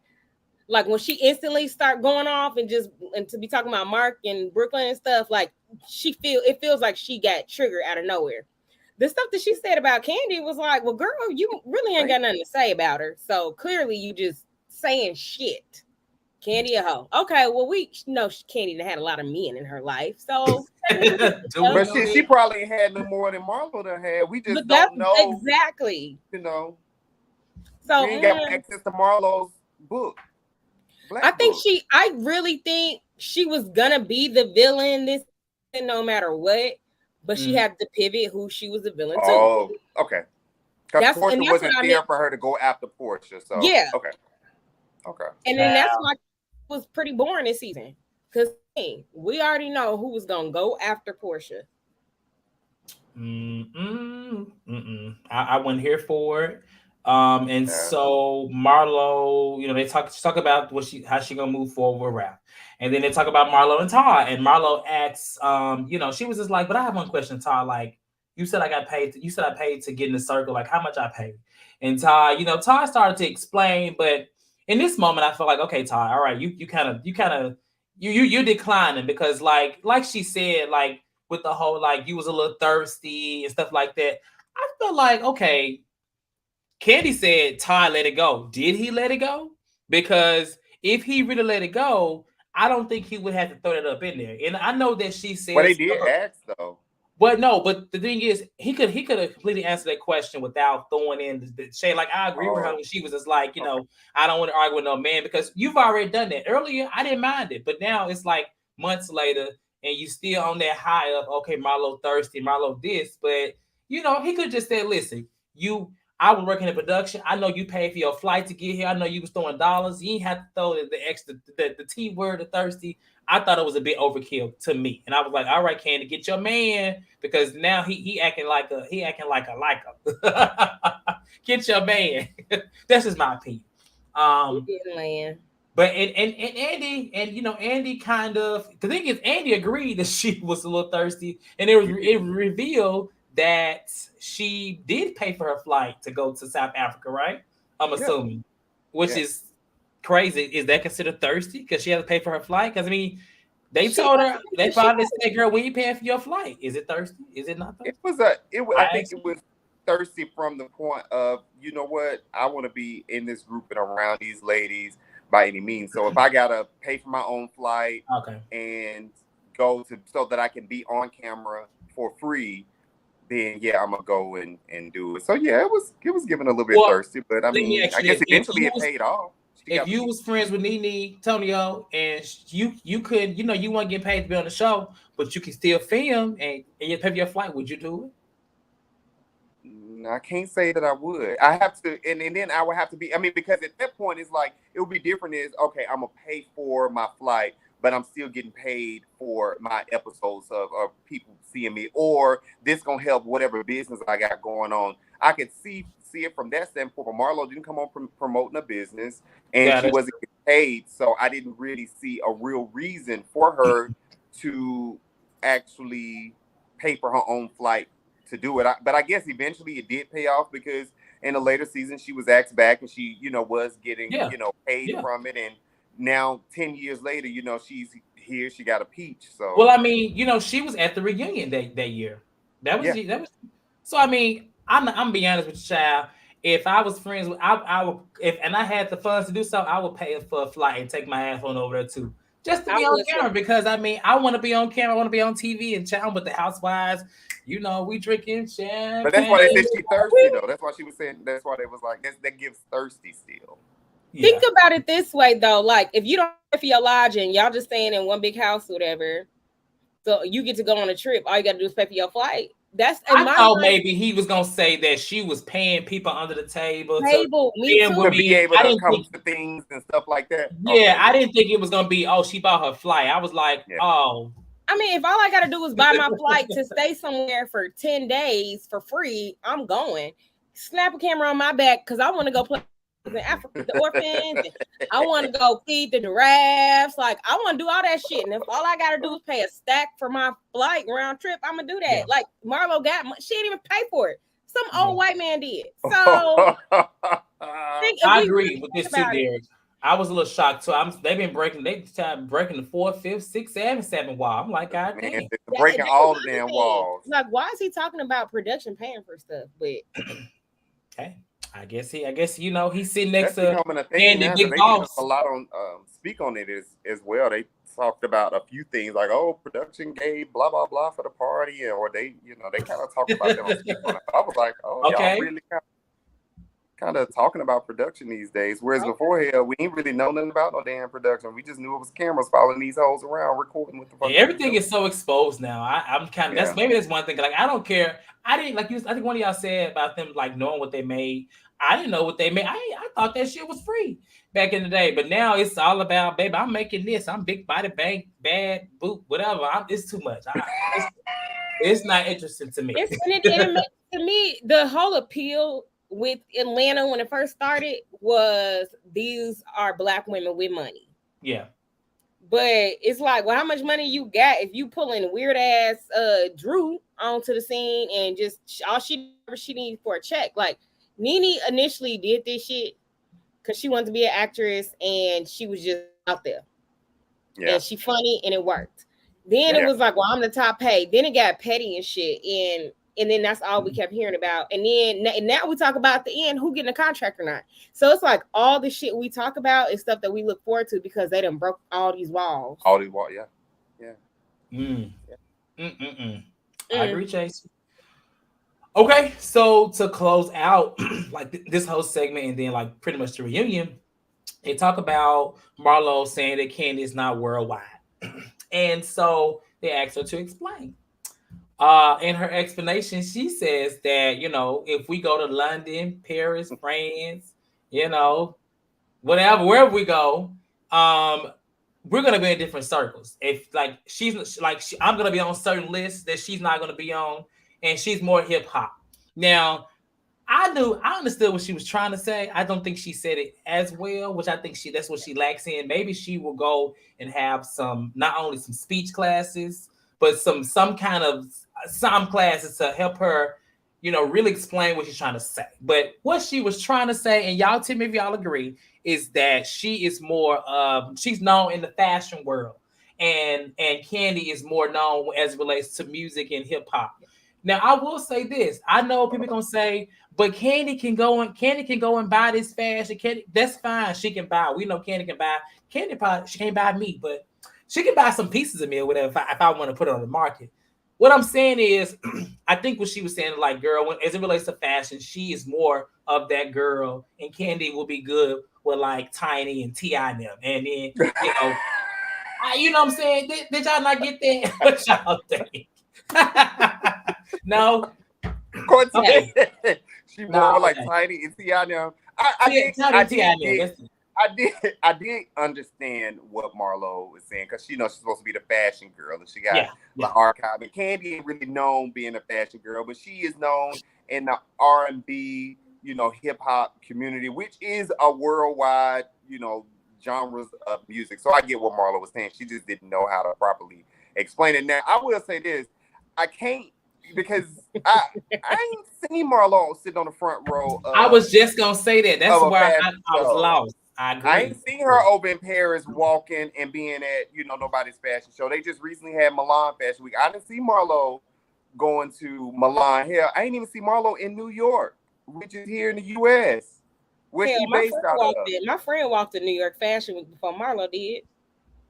C: Like when she instantly start going off and to be talking about Mark and Brooklyn and stuff, like it feels like she got triggered out of nowhere. The stuff that she said about Kandi was like, well, girl, you really ain't got nothing to say about her. So clearly you just saying shit. Kandi a hoe. Okay, well, we know Kandi had a lot of men in her life. So
D: but she probably had no more than Marlo done had. We just don't know.
C: Exactly.
D: So we ain't got access to Marlo's book.
C: I really think she was gonna be the villain this no matter what, but she had to pivot who she was the villain to.
D: Oh, okay. Because Portia wasn't there for her to go after Portia. So
C: yeah.
D: Okay.
C: And then that's why it was pretty boring this season. Because we already know who was gonna go after Portia.
B: I wasn't here for it. And so Marlo, they talk about how she gonna move forward with rap, and then they talk about Marlo and Todd. And Marlo asks, she was just like, "But I have one question, Todd. Like, you said I got paid. You said I paid to get in the circle. Like, how much I paid?" And Todd, Todd started to explain, but in this moment, I felt like, okay, Todd, all right, you're declining because like she said, like with the whole like you was a little thirsty and stuff like that. I feel like, okay, Kandi said Todd let it go. Did he let it go? Because if he really let it go, I don't think he would have to throw that up in there. And I know that she
D: Well,
B: says,
D: they did ask though.
B: but no, but the thing is, he could have completely answered that question without throwing in the shade. Like, I agree with her when she was just like, I don't want to argue with no man because you've already done that. Earlier, I didn't mind it, but now it's like months later and you still on that high of, okay, Marlo thirsty, Marlo this, but he could just say, listen, I was working in production. I know you paid for your flight to get here. I know you was throwing dollars. You ain't have to throw the extra, the T word, the thirsty. I thought it was a bit overkill to me, and I was like, "All right, Kandi, get your man because now he acting like a get your man." That's just my opinion. But and Andy Andy kind of, the thing is, Andy agreed that she was a little thirsty, and it revealed that she did pay for her flight to go to South Africa, right? I'm assuming, which is crazy. Is that considered thirsty because she had to pay for her flight? Because I mean, they told her, they probably said, "Girl, we ain't paying for your flight. Is it thirsty? Is it not thirsty?"
D: I think it was thirsty from the point of, you know what, I want to be in this group and around these ladies by any means. So if I gotta pay for my own flight, and go to so that I can be on camera for free, then I'm gonna go and do it. So it was giving a little bit thirsty, but I mean, I guess eventually it paid off.
B: If you was friends with Nene, Tonio, and you could, you want to get paid to be on the show, but you can still film and you pay for your flight, would you do it?
D: I can't say that I would. I have to, and then I would have to be. I mean, because at that point, it's like it would be different. Is okay, I'm gonna pay for my flight, but I'm still getting paid for my episodes of people seeing me, or this gonna help whatever business I got going on. I could see it from that standpoint. But Marlo didn't come on promoting a business, and she wasn't getting paid, so I didn't really see a real reason for her to actually pay for her own flight to do it. But I guess eventually it did pay off because in a later season she was asked back and she, was getting, paid from it. And now 10 years later, she's here. She got a peach. So
B: well, I mean, she was at the reunion that year. That was. So I mean, I'm be honest with you, child. If I was friends with, I would, and I had the funds to do so, I would pay for a flight and take my iPhone over there too, just to be on camera. Because I mean, I want to be on camera. I want to be on TV and chat with the housewives. We drinking champagne.
D: But that's why they said she thirsty though. That's why she was saying. That's why they was like that gives thirsty still.
C: Think about it this way though, like if you don't pay for your lodging, y'all just staying in one big house or whatever, so you get to go on a trip. All you got to do is pay for your flight.
B: I thought maybe he was gonna say that she was paying people under the table
D: to be able to come to things and stuff like that.
B: Yeah, I didn't think it was gonna be, she bought her flight. I was like, oh.
C: I mean, if all I gotta do is buy my flight to stay somewhere for 10 days for free, I'm going. Snap a camera on my back because I want to go play in Africa, the orphans. I want to go feed the giraffes. Like, I want to do all that shit. And if all I gotta do is pay a stack for my flight round trip, I'm gonna do that. Yeah. Like Marlo she didn't even pay for it. Some old white man did. So
B: I agree with this too, Derek. I was a little shocked too. They've been breaking the 4th, 5th, 6th, 7th wall. I'm like, God damn,
D: breaking all the damn walls.
C: Like, why is he talking about production paying for stuff? But
B: hey, I guess he's sitting next to
D: Andy Big Boss. A lot on speak on it as well. They talked about a few things like, production gave blah blah blah for the party, or they kind of talk about them. I was like, y'all really kind of talking about production these days, whereas before here we ain't really know nothing about no damn production. We just knew it was cameras following these hoes around recording with the fuck.
B: Everything is so exposed now. I'm kind of that's one thing. Like, I don't care. I didn't I think one of y'all said about them like knowing what they made. I didn't know what they made. I thought that shit was free back in the day, but now it's all about, baby, I'm making this. I'm big body, bang, bad, boot, whatever. It's too much. It's not interesting to me.
C: And it makes, to me, the whole appeal with Atlanta when it first started was these are Black women with money.
B: Yeah.
C: But it's like, well, how much money you got if you pulling weird ass Drew onto the scene and just all she needs for a check? Like Nene initially did this shit because she wanted to be an actress and she was just out there. Yeah. And she funny and it worked. Then it was like, well, I'm the top paid. Then it got petty and shit. And then that's all we kept hearing about. And then now we talk about the end, who getting a contract or not. So it's like all the shit we talk about is stuff that we look forward to because they done broke all these walls.
D: All these walls, yeah.
B: I agree, Chase. Okay, so to close out like this whole segment and then like pretty much the reunion, they talk about Marlo saying that Kandi is not worldwide. And so they asked her to explain. In her explanation, she says that, you know, if we go to London, Paris, France, you know, wherever we go, we're gonna be in different circles. If like I'm gonna be on certain lists that she's not gonna be on, and she's more hip hop. Now, I understood what she was trying to say. I don't think she said it as well, which I think that's what she lacks in. Maybe she will go and have not only some speech classes, but some classes to help her, you know, really explain what she's trying to say. But what she was trying to say, and y'all tell me if y'all agree, is that she is more she's known in the fashion world, and Kandi is more known as it relates to music and hip hop. Now, I will say this. I know people gonna say, but Kandi can go and buy this fashion. That's fine. She can buy. We know Kandi can buy. She can't buy me, but she can buy some pieces of me or whatever if I want to put it on the market. What I'm saying is, I think what she was saying, like, girl, as it relates to fashion, she is more of that girl, and Kandi will be good with like Tiny and T.I. and them. And then, you know what I'm saying? Did y'all not get that? What y'all think? No.
D: She more like Tiny and T.I. now. I did understand what Marlo was saying because she's supposed to be the fashion girl and she got the archive. And Kandi ain't really known being a fashion girl, but she is known in the R&B, hip hop community, which is a worldwide, genres of music. So I get what Marlo was saying. She just didn't know how to properly explain it. Now I will say this: I can't. Because I ain't seen Marlo sitting on the front row.
B: I was just gonna say that. That's why I was lost. I agree.
D: I ain't seen her over in Paris walking and being at nobody's fashion show. They just recently had Milan Fashion Week. I didn't see Marlo going to Milan. Hell, I ain't even see Marlo in New York, which is here in the U.S. Where she based out of.
C: My friend walked to New York Fashion Week before Marlo did.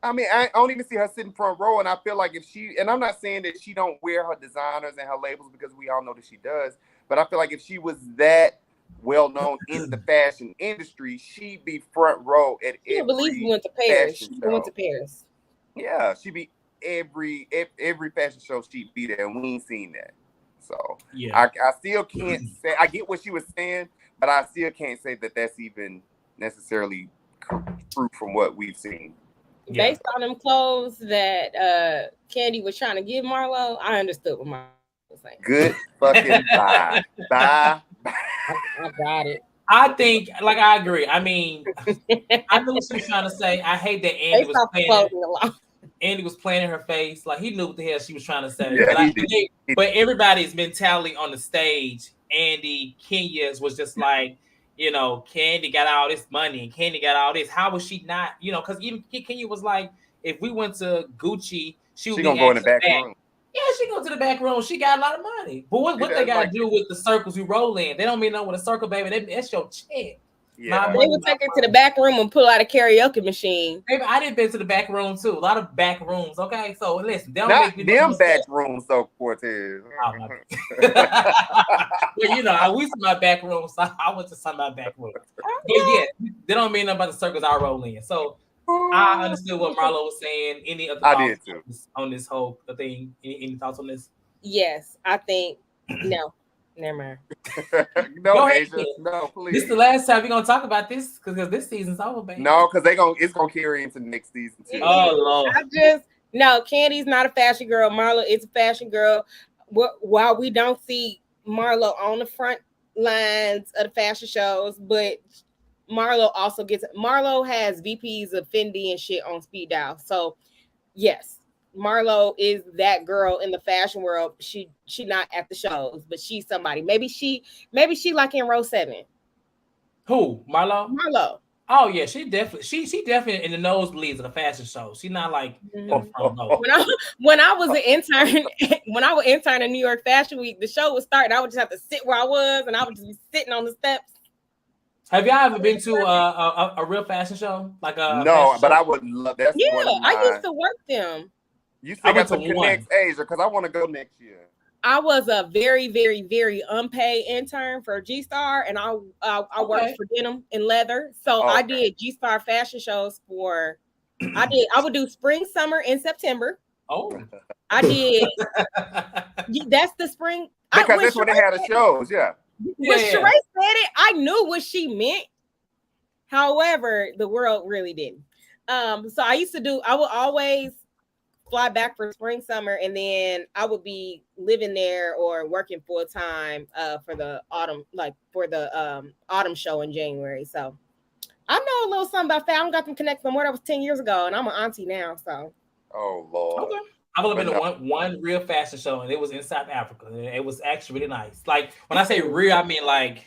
D: I mean, I don't even see her sitting front row, and I feel like and I'm not saying that she don't wear her designers and her labels because we all know that she does, but I feel like if she was that well-known in the fashion industry, she'd be front row at every
C: I believe we went to Paris. We went to Paris.
D: Yeah, she'd be every fashion show she'd be there, and we ain't seen that. So I still can't say, I get what she was saying, but I still can't say that that's even necessarily true from what we've seen.
C: Based on them clothes that Kandi was trying to give Marlo, I understood what Marlo was saying.
D: Good fucking bye. Bye.
C: I got it.
B: I think, I agree. I mean, I knew what she was trying to say. I hate that Andy was playing in her face. Like, he knew what the hell she was trying to say.
D: Yeah,
B: but everybody's mentality on the stage, Andy, Kenya's was just like, Kandi got all this money and Kandi got all this. How was she not, because even Kenya was like, if we went to Gucci, she would
D: gonna go in the back room.
B: Yeah, she go to the back room. She got a lot of money. But what they got to do with the circles you roll in? They don't mean nothing with a circle, baby. That's your check.
C: Yeah. They would take her to the back room and pull out a karaoke machine.
B: Baby, I didn't been to the back room too. A lot of back rooms. Okay, so listen, they don't
D: not
B: make me
D: them back rooms though, Cortez.
B: Well, I went to my back room, so I went to some of my back rooms. But yeah, they don't mean nothing about the circles I roll in. So I understood what Marlo was saying. Any other thoughts on this whole thing? Any thoughts on this?
C: Yes, I think no. Never mind.
D: No, Asia, no, please.
B: This is the last time we're gonna talk about this because this season's over, baby.
D: No, because it's gonna carry into next season too.
B: Oh Lord.
C: Kandi's not a fashion girl. Marlo is a fashion girl. while we don't see Marlo on the front lines of the fashion shows, but Marlo has VPs of Fendi and shit on speed dial. So yes, Marlo is that girl in the fashion world. She not at the shows, but she's somebody. Maybe she like in row 7.
B: Who?
C: Marlo.
B: Oh yeah, she definitely in the nosebleeds of the fashion show. She's not like
C: when I was an intern, when I was intern in New York Fashion Week, the show was starting. I would just have to sit where I was, and I would just be sitting on the steps.
B: Have y'all ever been to a real fashion show? Like a
D: no, but I would love that.
C: Yeah, I used to work them.
D: You still got some connects, Asia, because I want to go next year.
C: I was a very, very, very unpaid intern for G Star, and I worked for denim and leather. So I did G Star fashion shows for. I would do spring, summer, and September.
B: Oh,
C: I did. That's the spring
D: because that's when they had the shows. Yeah.
C: When Sheree said it, I knew what she meant. However, the world really didn't. So I would always fly back for spring, summer, and then I would be living there or working full time for the autumn, autumn show in January. So I know a little something about fashion. I don't got them connected no more. That was 10 years ago, and I'm an auntie now. So
D: oh Lord.
B: Okay. I've only been to one real fashion show, and it was in South Africa. It was actually really nice. Like when I say real, I mean like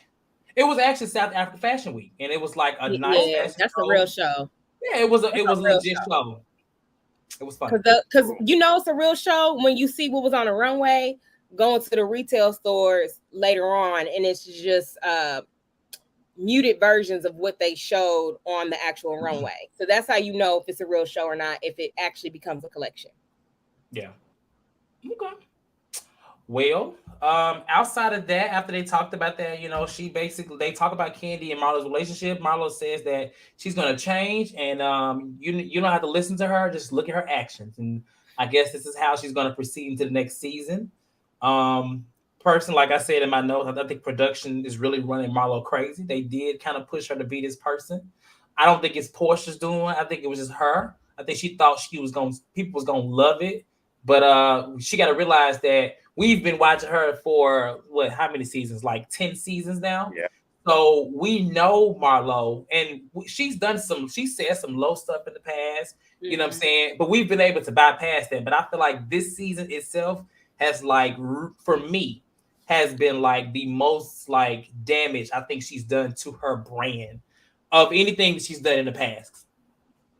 B: it was actually South Africa Fashion Week, and it was like a nice.
C: Yeah, that's a real show.
B: Yeah, it was a legit show. It was fun
C: because it's a real show when you see what was on the runway, going to the retail stores later on, and it's just muted versions of what they showed on the actual runway. So that's how you know if it's a real show or not, if it actually becomes a collection.
B: Yeah. Okay. Well, outside of that, after they talked about that, they talk about Kandi and Marlo's relationship. Marlo says that she's gonna change, and you don't have to listen to her, just look at her actions. And I guess this is how she's gonna proceed into the next season. Person, like I said in my notes, I think production is really running Marlo crazy. They did kind of push her to be this person. I don't think it's Portia's doing. I think it was just her. I think she thought people was gonna love it, but she got to realize that we've been watching her for how many seasons? Like 10 seasons now.
D: Yeah.
B: So we know Marlo, and she said some low stuff in the past. Mm-hmm. You know what I'm saying? But we've been able to bypass that. But I feel like this season itself has for me, has been like the most like damage I think she's done to her brand of anything she's done in the past.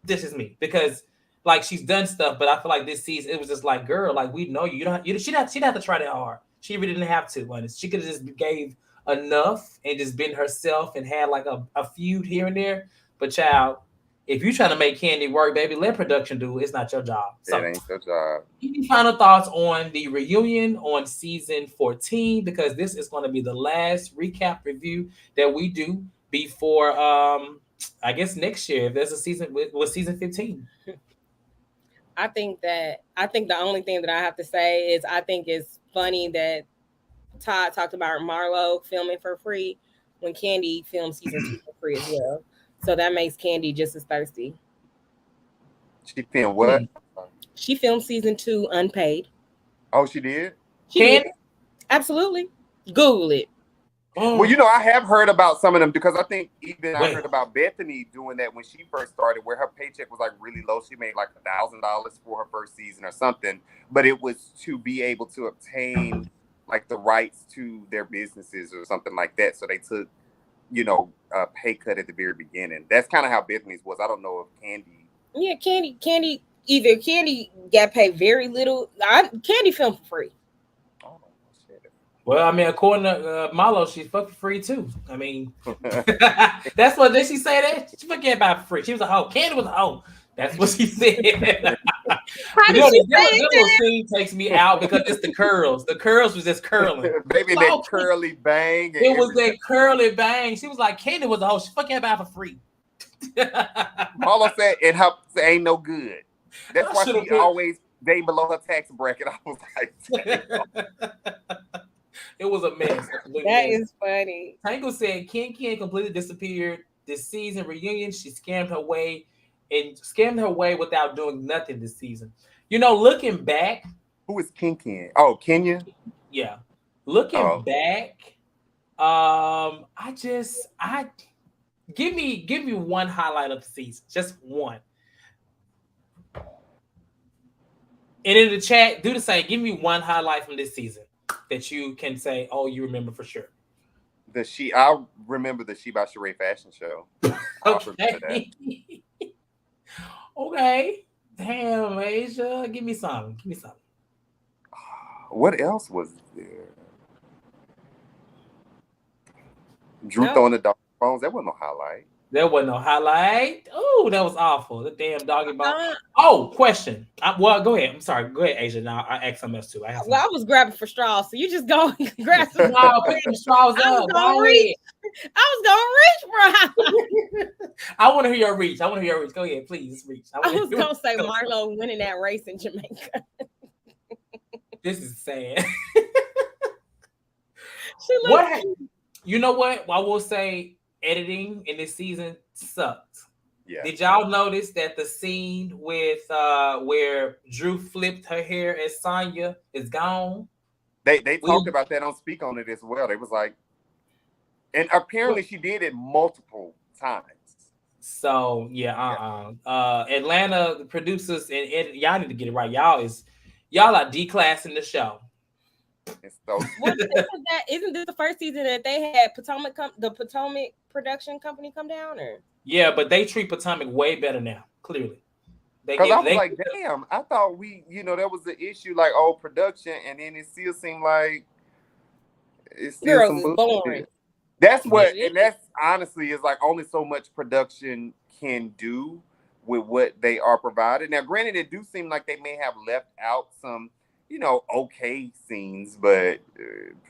B: This is me, because like she's done stuff, but I feel like this season it was just like, girl, like we know you don't. She didn't have to try that hard. She really didn't have to. Honest. She could have just gave enough and just been herself and had like a feud here and there. But child, if you're trying to make Kandi work, baby, let production do it. It's not your job. So,
D: it ain't your job.
B: Any final thoughts on the reunion on season 14? Because this is going to be the last recap review that we do before I guess next year, if there's a season with season 15.
C: I think the only thing that I have to say is I think it's funny that Todd talked about Marlo filming for free when Kandi filmed season 2 for free as well. So that makes Kandi just as thirsty.
D: She filmed what?
C: She filmed season 2 unpaid.
D: Oh, she did?
C: She did. Absolutely. Google it.
D: Oh. Well, I have heard about some of them because I think I heard about Bethany doing that when she first started, where her paycheck was like really low. She made like $1,000 for her first season or something, but it was to be able to obtain like the rights to their businesses or something like that. So they took, a pay cut at the very beginning. That's kind of how Bethany's was. I don't know if Kandi. Yeah,
C: Kandi got paid very little. Kandi filmed for free.
B: Well, I mean, according to Marlo, she's fucked for free too. I mean, that's what did she say that? She forget about free. She was a hoe. Kandi was a hoe. That's what she said.
C: How did she say
B: that little scene takes me out because it's the curls. The curls was just curling.
D: Baby, that curly bang.
B: It was that curly bang. She was like, Kandi was a hoe. She fucking about for free.
D: Marlo said it ain't no good. That's why she always day below her tax bracket. I was like,
B: it was a mess.
C: That is funny.
B: Tango said Kandi completely disappeared this season reunion. She scammed her way without doing nothing this season. Looking back.
D: Who is Ken? Oh, Kenya?
B: Yeah. Looking
D: Oh,
B: back, I give me one highlight of the season, just one. And in the chat, do the same. Give me one highlight from this season that you can say, oh, you remember for sure.
D: I remember the She by Sheree fashion show. I remember that.
B: Okay. Okay. Damn, Asia. Give me some. Give me some.
D: What else was there? Drew
C: No.
D: throwing the dog bones. That wasn't no highlight.
B: There wasn't no highlight. Oh, that was awful. The damn doggy bone.
C: Uh,
B: Oh, question. Well, go ahead. I'm sorry. Go ahead, Asia. Now I ask something else too. I
C: was grabbing for straws, so you just go and grab some.
B: No, pick them straws
C: I was
B: up.
C: gonna
B: Go
C: reach. I was gonna reach, bro.
B: I want to hear your reach. I want to hear your reach. Go ahead, please reach.
C: I was gonna say Marlo winning that race in Jamaica.
B: This is sad.
C: She
B: What? You know what? I will say editing in this season sucked.
D: Yeah.
B: Did y'all notice that the scene with where Drew flipped her hair as Sonya is gone?
D: They talked about that on Speak on It as well. They was like, and apparently she did it multiple times.
B: So yeah, Atlanta, the producers and y'all need to get it right. Y'all are declassing the show.
D: So
C: isn't this the first season that they had the Potomac production company come down? Or
B: yeah, but they treat Potomac way better now. Clearly,
D: because I was like, damn, I thought that was the issue, like production, and then it still seemed like it's still
C: Girls
D: some
C: is
D: bullshit.
C: boring.
D: That's what, and that's honestly is like only so much production can do with what they are provided. Now, granted, it do seem like they may have left out some, okay scenes, but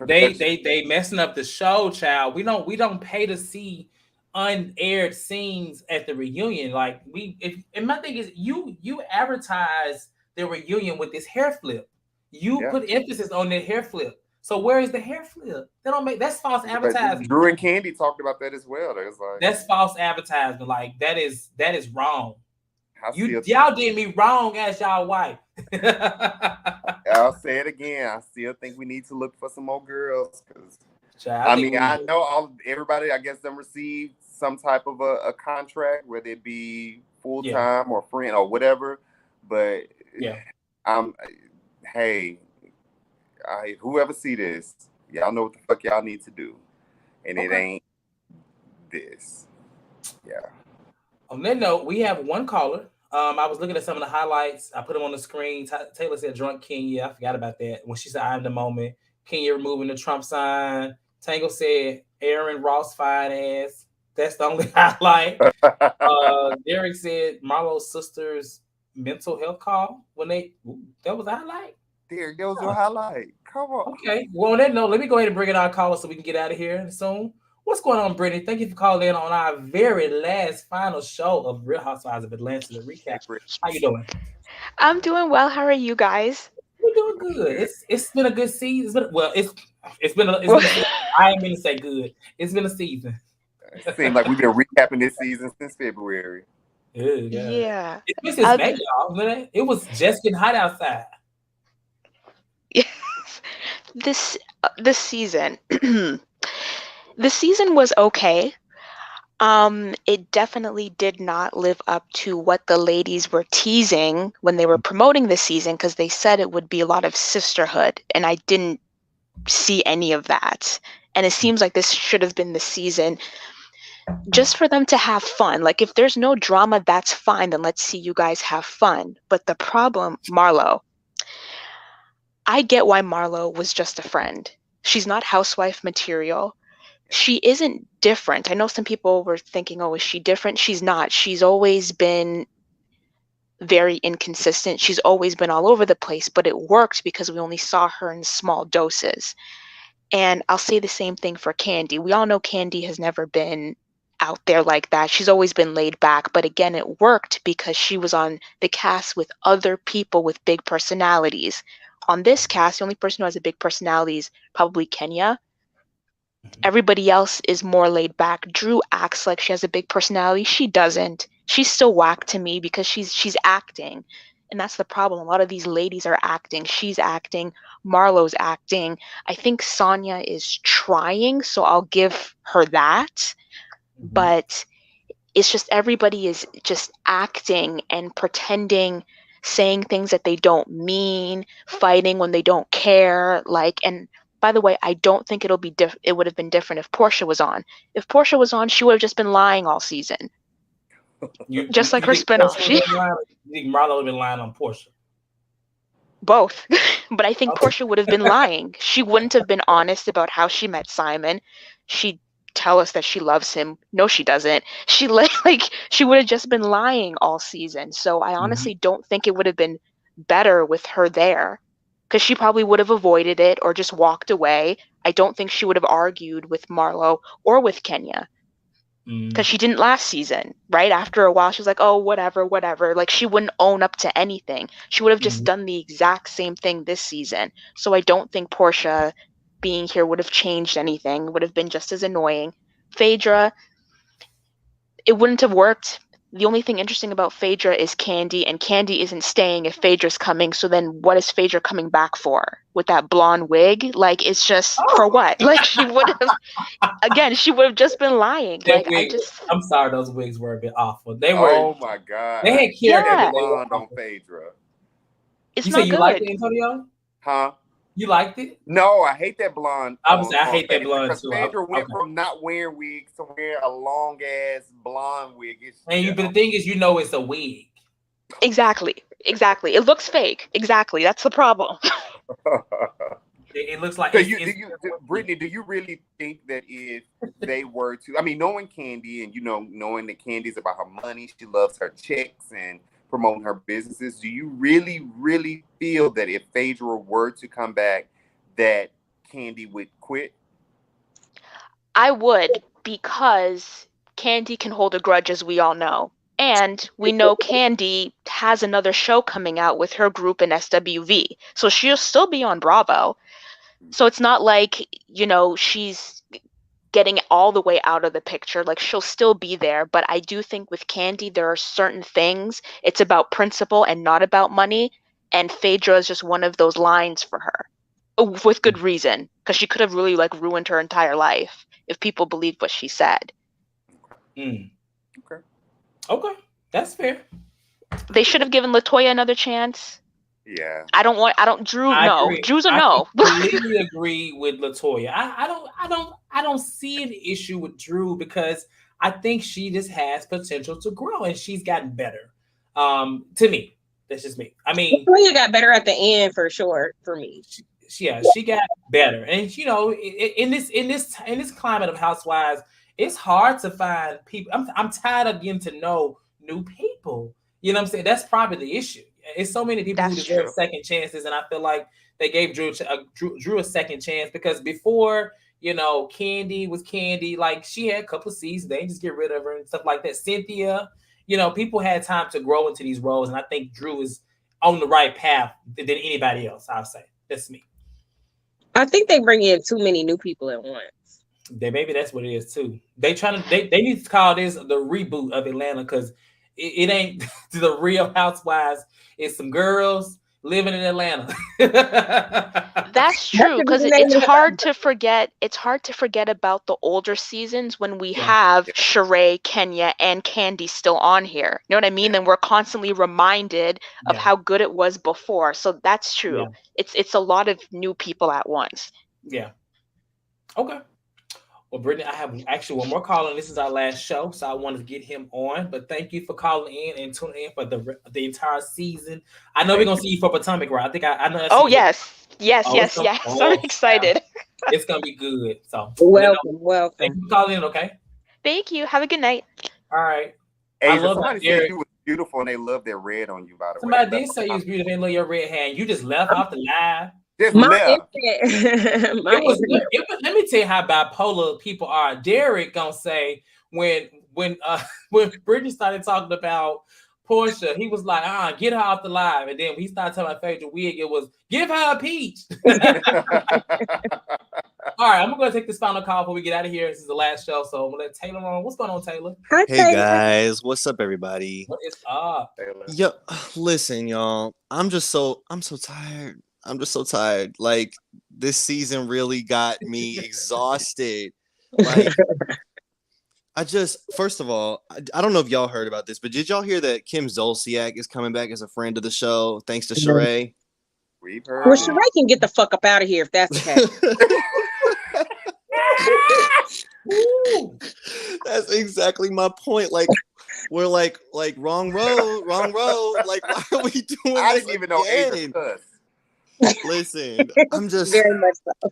B: they messing up the show, child. We don't pay to see unaired scenes at the reunion. Like and my thing is you advertise the reunion with this hair flip. You put emphasis on that hair flip. So where is the hair flip? They don't that's false advertising.
D: Drew and Kandi talked about that as well. There's like
B: that's false advertisement. Like that is wrong.
D: Y'all
B: did me wrong as y'all wife.
D: I'll say it again. I still think we need to look for some more girls because I know everybody. I guess them received some type of a contract, whether it be full time or friend or whatever. But hey, whoever see this, y'all know what the fuck y'all need to do, and it ain't this. Yeah.
B: On that note, we have one caller. I was looking at some of the highlights. I put them on the screen. Taylor said drunk Kenya. I forgot about that. When she said I'm the moment. Kenya removing the Trump sign. Tango said Aaron Ross fine ass. That's the only highlight. Derek said Marlo's sister's mental health call. That was a highlight.
D: There goes your highlight. Come on.
B: Okay. Well, on that note, let me go ahead and bring it on caller so we can get out of here soon. What's going on, Brittany? Thank you for calling in on our very last final show of Real Housewives of Atlanta. The recap. How you doing?
E: I'm doing well. How are you guys?
B: We're doing good. It's been a good season. It's been I ain't mean to say good. It's been a season.
D: It seems like we've been recapping this season since February.
E: Yeah.
B: It's been since May, y'all. It was just getting hot outside.
E: Yes. This season. The season was okay. It definitely did not live up to what the ladies were teasing when they were promoting the season, because they said it would be a lot of sisterhood, and I didn't see any of that. And it seems like this should have been the season just for them to have fun. Like, if there's no drama, that's fine. Then let's see you guys have fun. But the problem, Marlo, I get why Marlo was just a friend. She's not housewife material. She isn't different. I know some people were thinking, oh, is she different? She's not. She's always been very inconsistent. She's always been all over the place, but it worked because we only saw her in small doses. And I'll say the same thing for Kandi. We all know Kandi has never been out there like that. She's always been laid back. But again, it worked because she was on the cast with other people with big personalities. On this cast, the only person who has a big personality is probably Kenya. Everybody else is more laid back. Drew acts like she has a big personality. She doesn't. She's still whack to me because she's acting. And that's the problem. A lot of these ladies are acting. She's acting. Marlo's acting. I think Sonia is trying, so I'll give her that. But it's just everybody is just acting and pretending, saying things that they don't mean, fighting when they don't care. And by the way, I don't think it would have been different if Portia was on. If Portia was on, she would have just been lying all season. Just like her spinoff.
B: You think Marlo would have been lying on Portia?
E: Both. But I think Portia would have been lying. She wouldn't have been honest about how she met Simon. She'd tell us that she loves him. No, she doesn't. She she would have just been lying all season. So I honestly don't think it would have been better with her there, because she probably would have avoided it or just walked away. I don't think she would have argued with Marlo or with Kenya, because she didn't last season. Right after a while, she was like, oh, whatever. Like, she wouldn't own up to anything. She would have just done the exact same thing this season. So I don't think Portia being here would have changed anything. It would have been just as annoying. Phaedra, it wouldn't have worked. The only thing interesting about Phaedra is Kandi, and Kandi isn't staying if Phaedra's coming. So then what is Phaedra coming back for with that blonde wig? Like, it's just for what? Like, she would have just been lying.
B: I'm sorry, those wigs were a bit awful. They were.
D: Oh my God.
B: They had character.
D: Blonde on Phaedra.
E: It's
B: you
E: not
B: said you
E: good.
B: liked it, Antonio?
D: Huh?
B: You liked it?
D: No, I hate that blonde.
B: I hate that blonde too.
D: Phaedra went from not wearing wigs to wearing a long ass blonde wig.
B: But the thing is, it's a wig.
E: Exactly. It looks fake. Exactly. That's the problem.
B: It looks like.
D: Brittany, do you really think that if they were to, knowing Kandi and knowing that Kandi's about her money, she loves her checks and promoting her businesses, do you really, really feel that if Phaedra were to come back, that Kandi would quit?
E: I would, because Kandi can hold a grudge, as we all know. And we know Kandi has another show coming out with her group in SWV. So she'll still be on Bravo. So it's not like, she's getting all the way out of the picture. Like, she'll still be there. But I do think with Kandi, there are certain things. It's about principle and not about money. And Phaedra is just one of those lines for her, with good reason, because she could have really ruined her entire life if people believed what she said.
B: Okay, that's fair.
E: They should have given LaToya another chance.
D: Yeah.
E: Drew's a no.
B: I completely agree with LaToya. I don't see an issue with Drew, because I think she just has potential to grow, and she's gotten better. To me, that's just me.
C: LaToya got better at the end for sure. For me,
B: she got better, and in this climate of Housewives, it's hard to find people. I'm tired of getting to know new people. You know what I'm saying? That's probably the issue. It's so many people who deserve second chances, and I feel like they gave Drew a second chance, because before, Kandi was Kandi. Like, she had a couple of seasons, they just get rid of her and stuff like that. Cynthia, people had time to grow into these roles, and I think Drew is on the right path than anybody else. I'll say that's me.
C: I think they bring in too many new people at once.
B: Maybe that's what it is too. They need to call this the reboot of Atlanta, because it ain't the Real Housewives. It's some girls living in Atlanta.
E: That's true, because it's hard to forget. It's hard to forget about the older seasons when we have Sheree, Kenya, and Kandi still on here. You know what I mean? And we're constantly reminded of how good it was before. So that's true. Yeah. It's a lot of new people at once.
B: Yeah. Okay. Well, Brittany, I have actually one more call, and this is our last show, so I wanted to get him on. But thank you for calling in and tuning in for the entire season. I know we're gonna see you for Potomac, right? I think I know.
E: Oh yes. I'm excited.
B: It's gonna be good. So
C: welcome.
B: Thank you for calling in. Okay.
E: Thank you. Have a good night.
B: All right.
D: Hey, somebody said you was beautiful, and they love their red on you. By the way,
B: somebody did say you was beautiful and love your red hair. And you just left off the live.
D: Just left.
B: Let me tell you how bipolar people are. Derek gonna say when Brittany started talking about Portia, he was like, get her off the live. And then when he started talking about Phaedra wig, it was give her a peach. All right, I'm gonna take this final call before we get out of here. This is the last show, so I'm gonna let Taylor on. What's going on, Taylor?
F: Hi, hey guys, what's up, everybody?
B: What is up,
F: Taylor? Yo, listen, y'all. I'm so tired. I'm just so tired. Like, this season really got me exhausted. Like, first of all, I don't know if y'all heard about this, but did y'all hear that Kim Zolciak is coming back as a friend of the show thanks to Sheree?
D: We've
C: Well,
D: heard
C: Sheree can get the fuck up out of here if that's the case.
F: That's exactly my point. Like, we're like wrong road. Like, why are we doing
D: I
F: this
D: didn't even know Asia
F: again?
D: cuss.
F: Listen, I'm just
C: very much so.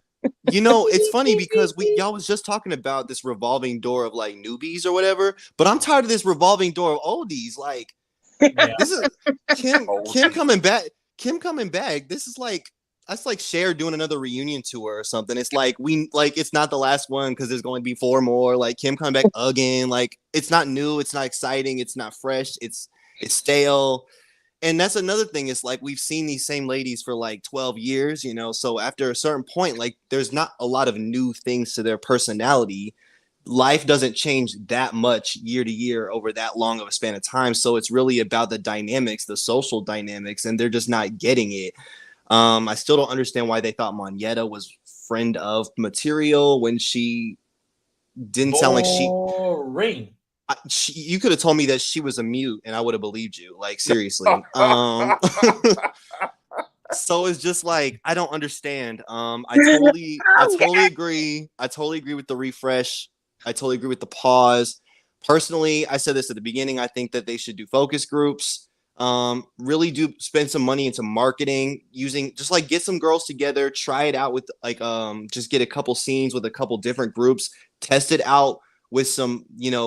F: it's funny because y'all was just talking about this revolving door of like newbies or whatever, but I'm tired of this revolving door of oldies. Like, this is Kim coming back. Kim coming back. This is like that's like Cher doing another reunion tour or something. It's like it's not the last one because there's going to be 4 more. Like, Kim coming back again. Like, it's not new. It's not exciting. It's not fresh. It's stale. And that's another thing. It's like we've seen these same ladies for like 12 years, so after a certain point, like, there's not a lot of new things to their personality. Life doesn't change that much year to year over that long of a span of time. So it's really about the dynamics, the social dynamics, and they're just not getting it. I still don't understand why they thought Monyetta was friend of material when she didn't sound like she. You could have told me that she was a mute and I would have believed you. Like, seriously. So it's just like, I don't understand. I totally agree. I totally agree with the refresh. I totally agree with the pause. Personally, I said this at the beginning. I think that they should do focus groups. Really do spend some money into marketing, using just like get some girls together, try it out with like just get a couple scenes with a couple different groups, test it out with some,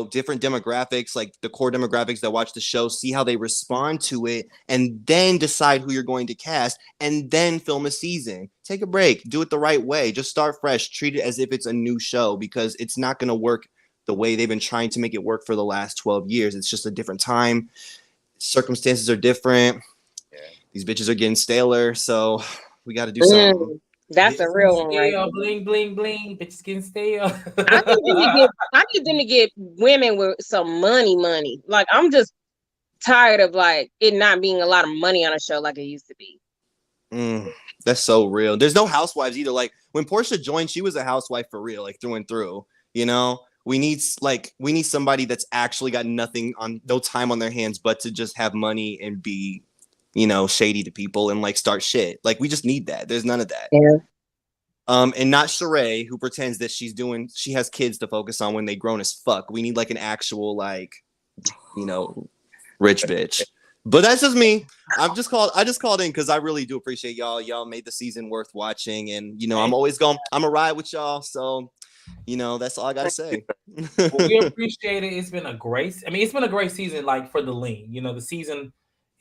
F: different demographics, like the core demographics that watch the show, see how they respond to it, and then decide who you're going to cast, and then film a season. Take a break, do it the right way, just start fresh, treat it as if it's a new show, because it's not going to work the way they've been trying to make it work for the last 12 years. It's just a different time. Circumstances are different. Yeah. These bitches are getting staler, so we got to do something.
C: That's a real one, right?
B: Bling, bling, bling. Bitches getting stale.
C: I need them to get women with some money. Like, I'm just tired of like it not being a lot of money on a show like it used to be.
F: That's so real. There's no housewives either. Like, when Portia joined, she was a housewife for real, like through and through. We need somebody that's actually got no time on their hands but to just have money and be, shady to people and like start shit. Like, we just need that. There's none of that.
C: Yeah.
F: And not Sheree, who pretends that she has kids to focus on when they grown as fuck. We need like an actual like, rich bitch. But that's just me. I just called in because I really do appreciate y'all. Y'all made the season worth watching, and I'm a ride with y'all. So, that's all I gotta say.
B: Well, we appreciate it. It's been a great season, like for the lean. The season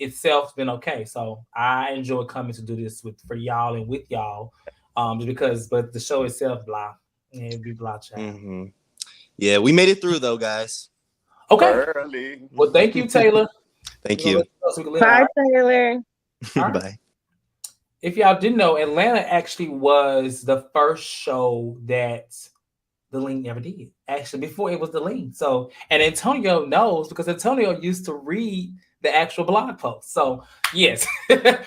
B: itself's been okay. So I enjoy coming to do this for y'all and with y'all. But the show itself, blah. Yeah, it'd be blah, child.
F: Mm-hmm. Yeah, we made it through though, guys.
B: Okay.
D: Early.
B: Well, thank you, Taylor.
F: Thank you.
C: Bye, Taylor.
B: Right.
F: Bye.
B: If y'all didn't know, Atlanta actually was the first show that the Lean ever did. Actually, before it was the Lean. So, and Antonio knows because Antonio used to read the actual blog post. So, yes.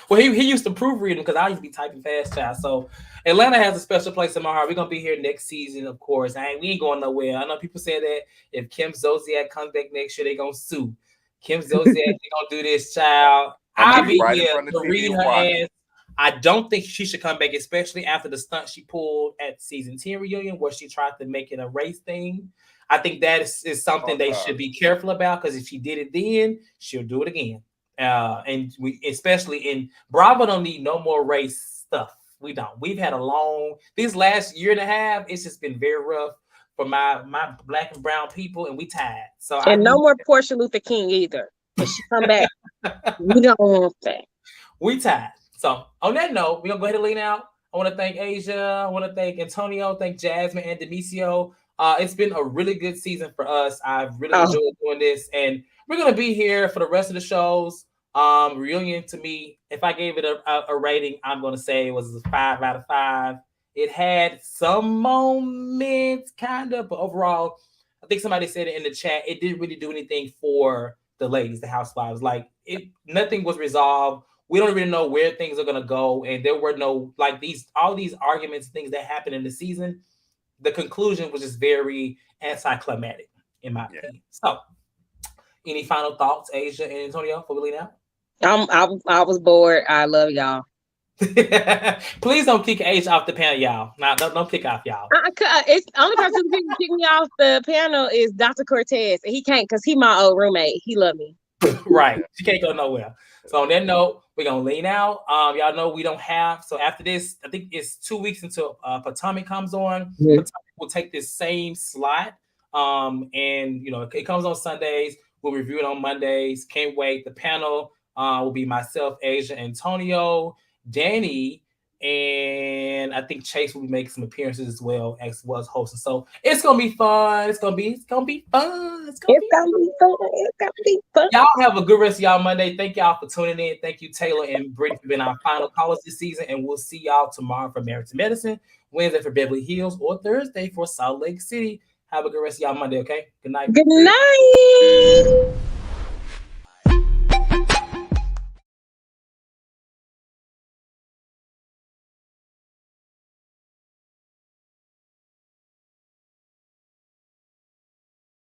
B: Well, he used to proofread them because I used to be typing fast, child. So, Atlanta has a special place in my heart. We're going to be here next season, of course. We ain't going nowhere. I know people say that if Kim Zolciak comes back next year, they're going to sue. Kim Zolciak, they're going to do this, child. I'll be here to read her ass. I don't think she should come back, especially after the stunt she pulled at season 10 reunion where she tried to make it a race thing. I think that is something they should be careful about, because if she did it then, she'll do it again. And we, especially in Bravo, don't need no more race stuff. We don't. We've had this last year and a half, it's just been very rough for my black and brown people, and we tired. So
C: no more Portia Luther King either. If she come back, we don't want that.
B: We tired. So on that note, we're gonna go ahead and lean out. I want to thank Asia. I want to thank Antonio, thank Jasmine and Demisio. It's been a really good season for us. I've really enjoyed doing this, and we're gonna be here for the rest of the shows. Reunion, to me, if I gave it a rating, I'm gonna say it was a 5 out of 5. It had some moments, kind of, but overall, I think somebody said it in the chat. It didn't really do anything for the ladies, the housewives. Like, nothing was resolved we don't really know where things are gonna go, and there were no like all these arguments, things that happened in the season. The conclusion was just very anticlimactic, in my opinion. So, any final thoughts, Asia and Antonio, before we leave out?
C: I was bored. I love y'all.
B: Please don't kick Asia off the panel, y'all. Nah, don't kick off y'all.
C: It's the only person who can kick me off the panel is Dr. Cortez, and he can't because he my old roommate. He love me.
B: Right. She can't go nowhere. So on that note, we're gonna lean out. Y'all know we don't have, so after this, I think it's 2 weeks until Potomac comes on. Potomac will take this same slot. And it comes on Sundays. We'll review it on Mondays. Can't wait. The panel will be myself, Asia, Antonio, Danny, and I think Chase will be making some appearances as well as hosting. So it's gonna be fun. It's gonna be fun. It's gonna be fun. Y'all have a good rest of y'all Monday. Thank y'all for tuning in. Thank you, Taylor and Brittany, for being our final callers this season. And we'll see y'all tomorrow for Married to Medicine, Wednesday for Beverly Hills, or Thursday for Salt Lake City. Have a good rest of y'all Monday, okay? Good night.
C: Good night.